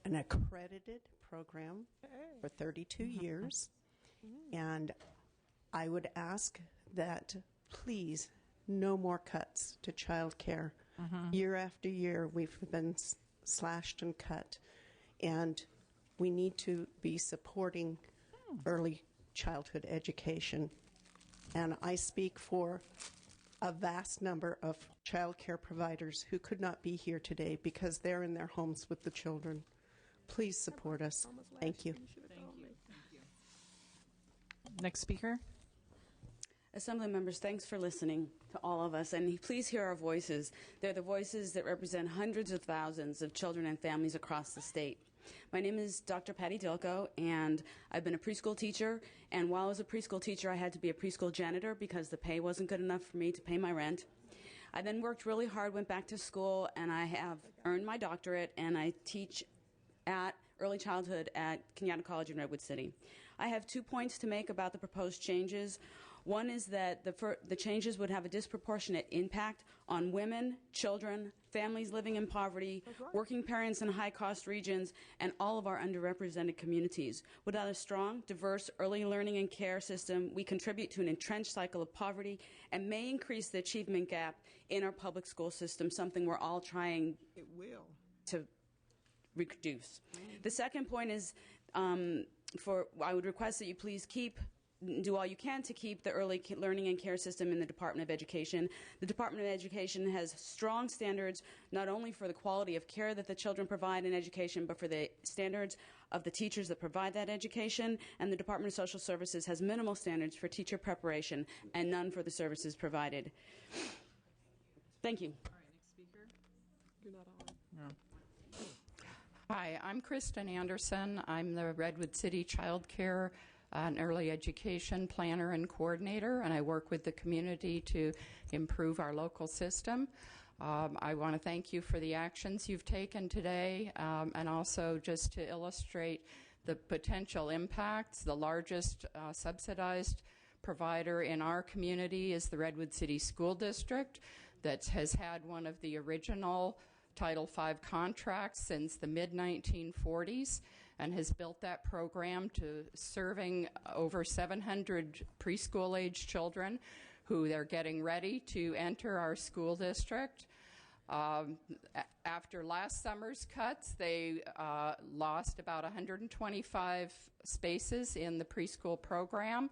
accredited program for 32 years, and I would ask that please no more cuts to child care. Year after year, we've been slashed and cut, and we need to be supporting early childhood education. And I speak for a vast number of child care providers who could not be here today because they're in their homes with the children. Please support us. Thank you. Next speaker. Assembly members, thanks for listening to all of us, and please hear our voices. They're the voices that represent hundreds of thousands of children and families across the state. My name is Dr. Patty Dilko, and I've been a preschool teacher, and while I was a preschool teacher, I had to be a preschool janitor because the pay wasn't good enough for me to pay my rent. I then worked really hard, went back to school, and I have earned my doctorate, and I teach at early childhood at Kenyatta College in Redwood City. I have 2 points to make about the proposed changes. One is that the changes would have a disproportionate impact on women, children, families living in poverty, working parents in high-cost regions, and all of our underrepresented communities. Without a strong, diverse early learning and care system, we contribute to an entrenched cycle of poverty and may increase the achievement gap in our public school system, something we're all trying to reduce. The second point is I would request that you please do all you can to keep the early learning and care system in the Department of Education. The Department of Education has strong standards not only for the quality of care that the children provide in education, but for the standards of the teachers that provide that education. And the Department of Social Services has minimal standards for teacher preparation and none for the services provided. Thank you. All right, next speaker. You're not on. Hi, I'm Kristen Anderson. I'm the Redwood City Child Care and Early Education Planner and Coordinator, and I work with the community to improve our local system. I want to thank you for the actions you've taken today, and also just to illustrate the potential impacts. The largest subsidized provider in our community is the Redwood City School District that has had one of the original Title V contracts since the mid-1940s and has built that program to serving over 700 preschool-age children who they're getting ready to enter our school district. After last summer's cuts, they lost about 125 spaces in the preschool program.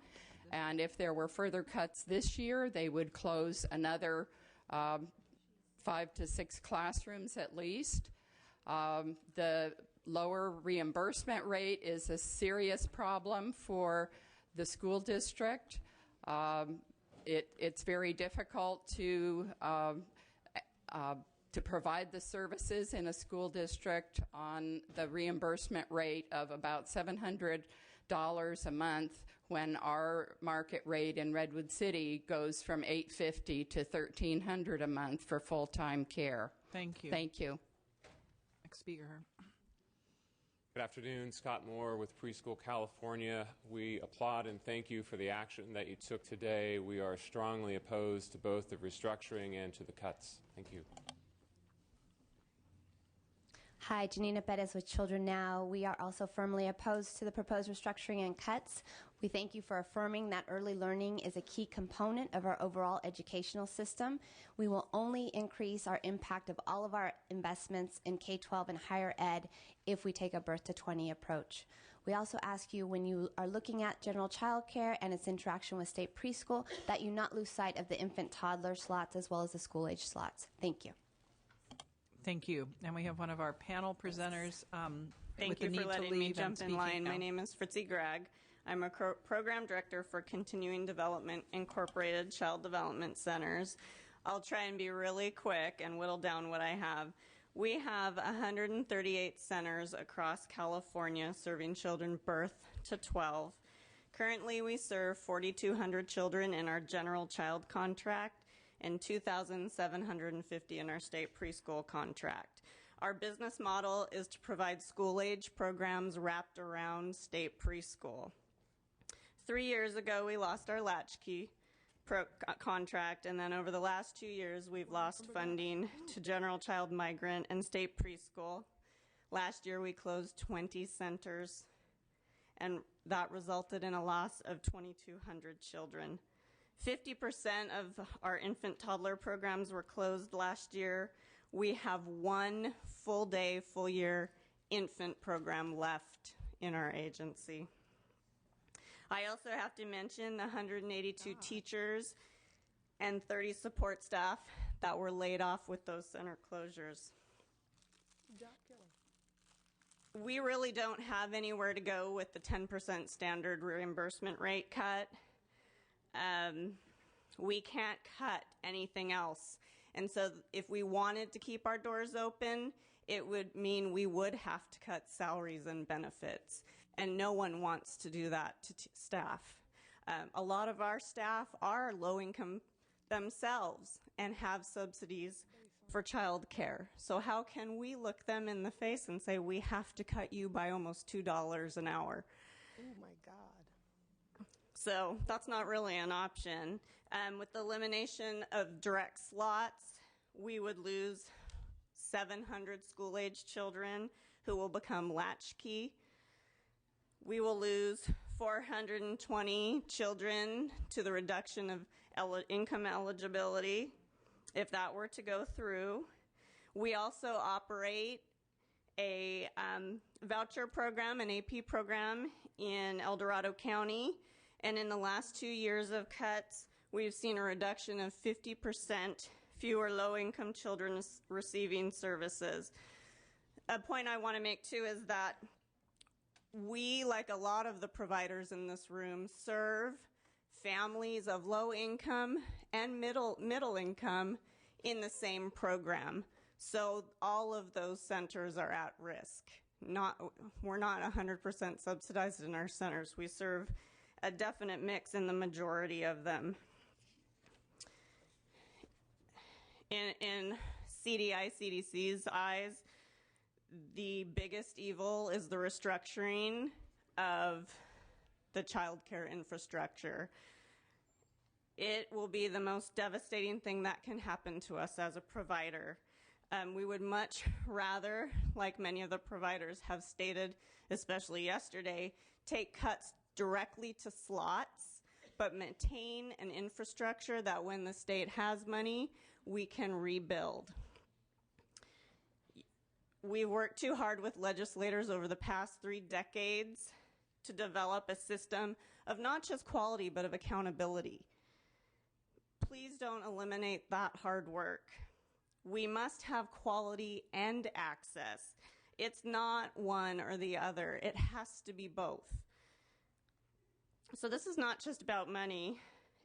And if there were further cuts this year, they would close another 5 to 6 classrooms at least. The lower reimbursement rate is a serious problem for the school district. It's very difficult to provide the services in a school district on the reimbursement rate of about $700 a month when our market rate in Redwood City goes from $850 to $1,300 a month for full-time care. Thank you. Thank you. Next speaker. Good afternoon, Scott Moore with Preschool California. We applaud and thank you for the action that you took today. We are strongly opposed to both the restructuring and to the cuts. Thank you. Hi, Janina Perez with Children Now. We are also firmly opposed to the proposed restructuring and cuts. We thank you for affirming that early learning is a key component of our overall educational system. We will only increase our impact of all of our investments in K-12 and higher ed if we take a birth to 20 approach. We also ask you, when you are looking at general child care and its interaction with state preschool, that you not lose sight of the infant toddler slots as well as the school age slots. Thank you. Thank you. And we have one of our panel presenters Thank with you the need for to letting me leave jump and in line. speaking My now. name is Fritzi Gregg. I'm a program director for Continuing Development Incorporated Child Development Centers. I'll try and be really quick and whittle down what I have. We have 138 centers across California serving children birth to 12. Currently, we serve 4,200 children in our general child contract and 2,750 in our state preschool contract. Our business model is to provide school-age programs wrapped around state preschool. 3 years ago, we lost our latchkey contract, and then over the last 2 years, we've lost funding to general child migrant and state preschool. Last year, we closed 20 centers, and that resulted in a loss of 2,200 children. 50% of our infant toddler programs were closed last year. We have one full day, full year infant program left in our agency. I also have to mention the 182 teachers and 30 support staff that were laid off with those center closures. We really don't have anywhere to go with the 10% standard reimbursement rate cut. We can't cut anything else. And so if we wanted to keep our doors open, it would mean we would have to cut salaries and benefits. And no one wants to do that to staff. A lot of our staff are low income themselves and have subsidies for child care. So how can we look them in the face and say we have to cut you by almost $2 an hour? Oh my God. So that's not really an option. With the elimination of direct slots, we would lose 700 school-age children who will become latchkey. We will lose 420 children to the reduction of income eligibility if that were to go through. We also operate a voucher program, an AP program in El Dorado County. And in the last 2 years of cuts, we've seen a reduction of 50% fewer low-income children receiving services. A point I want to make, too, is that we, like a lot of the providers in this room, serve families of low income and middle income in the same program. So all of those centers are at risk. We're not 100% subsidized in our centers. We serve a definite mix in the majority of them. In CDC's eyes, the biggest evil is the restructuring of the child care infrastructure. It will be the most devastating thing that can happen to us as a provider. We would much rather, like many of the providers have stated, especially yesterday, take cuts directly to slots, but maintain an infrastructure that when the state has money, we can rebuild. We worked too hard with legislators over the past 3 decades to develop a system of not just quality, but of accountability. Please don't eliminate that hard work. We must have quality and access. It's not one or the other. It has to be both. So this is not just about money.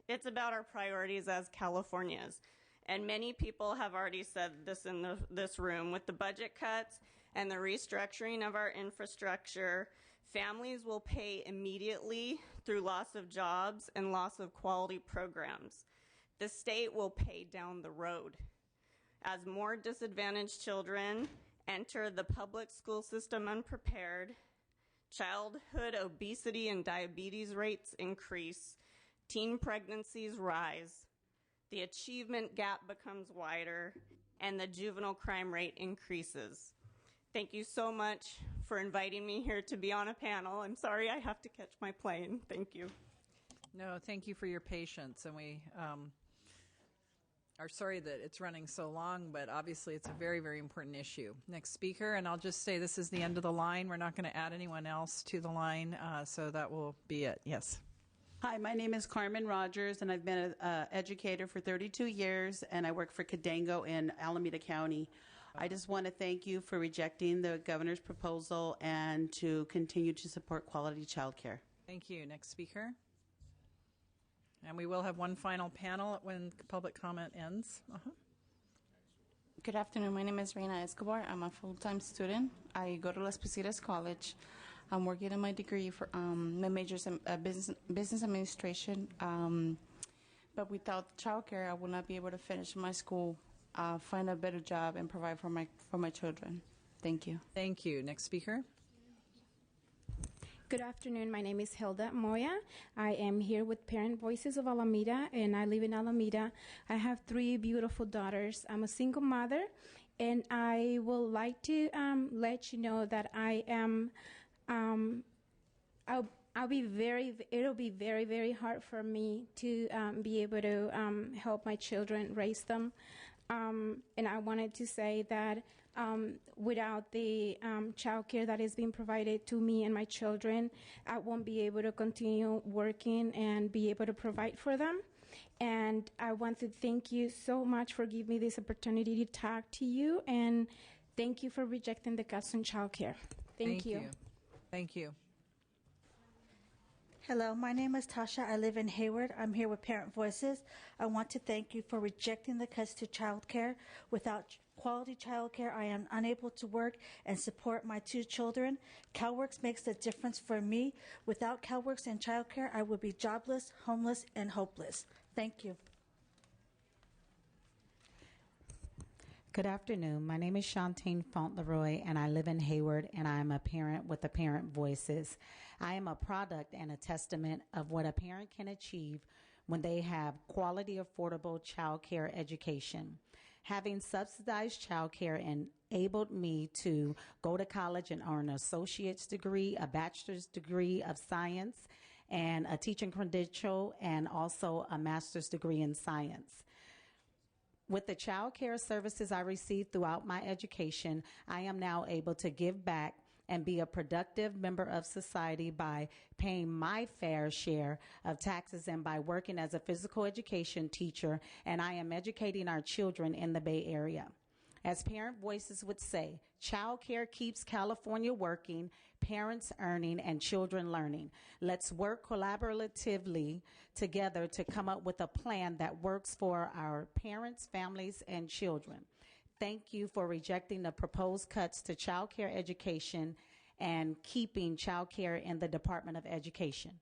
It's about our priorities as Californians. And many people have already said this in this room. With the budget cuts and the restructuring of our infrastructure, families will pay immediately through loss of jobs and loss of quality programs. The state will pay down the road. As more disadvantaged children enter the public school system unprepared, childhood obesity and diabetes rates increase, teen pregnancies rise, the achievement gap becomes wider, and the juvenile crime rate increases. Thank you so much for inviting me here to be on a panel. I'm sorry I have to catch my plane. Thank you. No, thank you for your patience, and we are sorry that it's running so long, but obviously it's a very, very important issue. Next speaker, and I'll just say this is the end of the line. We're not going to add anyone else to the line, so that will be it. Yes. Hi, my name is Carmen Rogers, and I've been an educator for 32 years, and I work for Cadango in Alameda County. I just want to thank you for rejecting the governor's proposal and to continue to support quality child care. Thank you. Next speaker. And we will have one final panel when public comment ends. Good afternoon. My name is Reina Escobar. I'm a full-time student. I go to Las Positas College. I'm working on my degree for my major's in business administration. But without childcare, I will not be able to finish my school, find a better job, and provide for my children. Thank you. Thank you. Next speaker. Good afternoon. My name is Hilda Moya. I am here with Parent Voices of Alameda, and I live in Alameda. I have 3 beautiful daughters. I'm a single mother, and I would like to let you know that I am. It'll be very, very hard for me to be able to help my children raise them. And I wanted to say that without the child care that is being provided to me and my children, I won't be able to continue working and be able to provide for them. And I want to thank you so much for giving me this opportunity to talk to you, and thank you for rejecting the cuts on child care. Thank you. Thank you. Hello, my name is Tasha. I live in Hayward. I'm here with Parent Voices. I want to thank you for rejecting the cuts to child care. Without quality child care, I am unable to work and support my 2 children. CalWorks makes a difference for me. Without CalWorks and child care, I would be jobless, homeless, and hopeless. Thank you. Good afternoon. My name is Shantine Fauntleroy, and I live in Hayward, and I am a parent with the Parent Voices. I am a product and a testament of what a parent can achieve when they have quality, affordable child care education. Having subsidized child care enabled me to go to college and earn an associate's degree, a bachelor's degree of science, and a teaching credential, and also a master's degree in science. With the child care services I received throughout my education, I am now able to give back and be a productive member of society by paying my fair share of taxes and by working as a physical education teacher, and I am educating our children in the Bay Area. As Parent Voices would say, child care keeps California working, parents earning, and children learning. Let's work collaboratively together to come up with a plan that works for our parents, families, and children. Thank you for rejecting the proposed cuts to child care education and keeping child care in the Department of Education.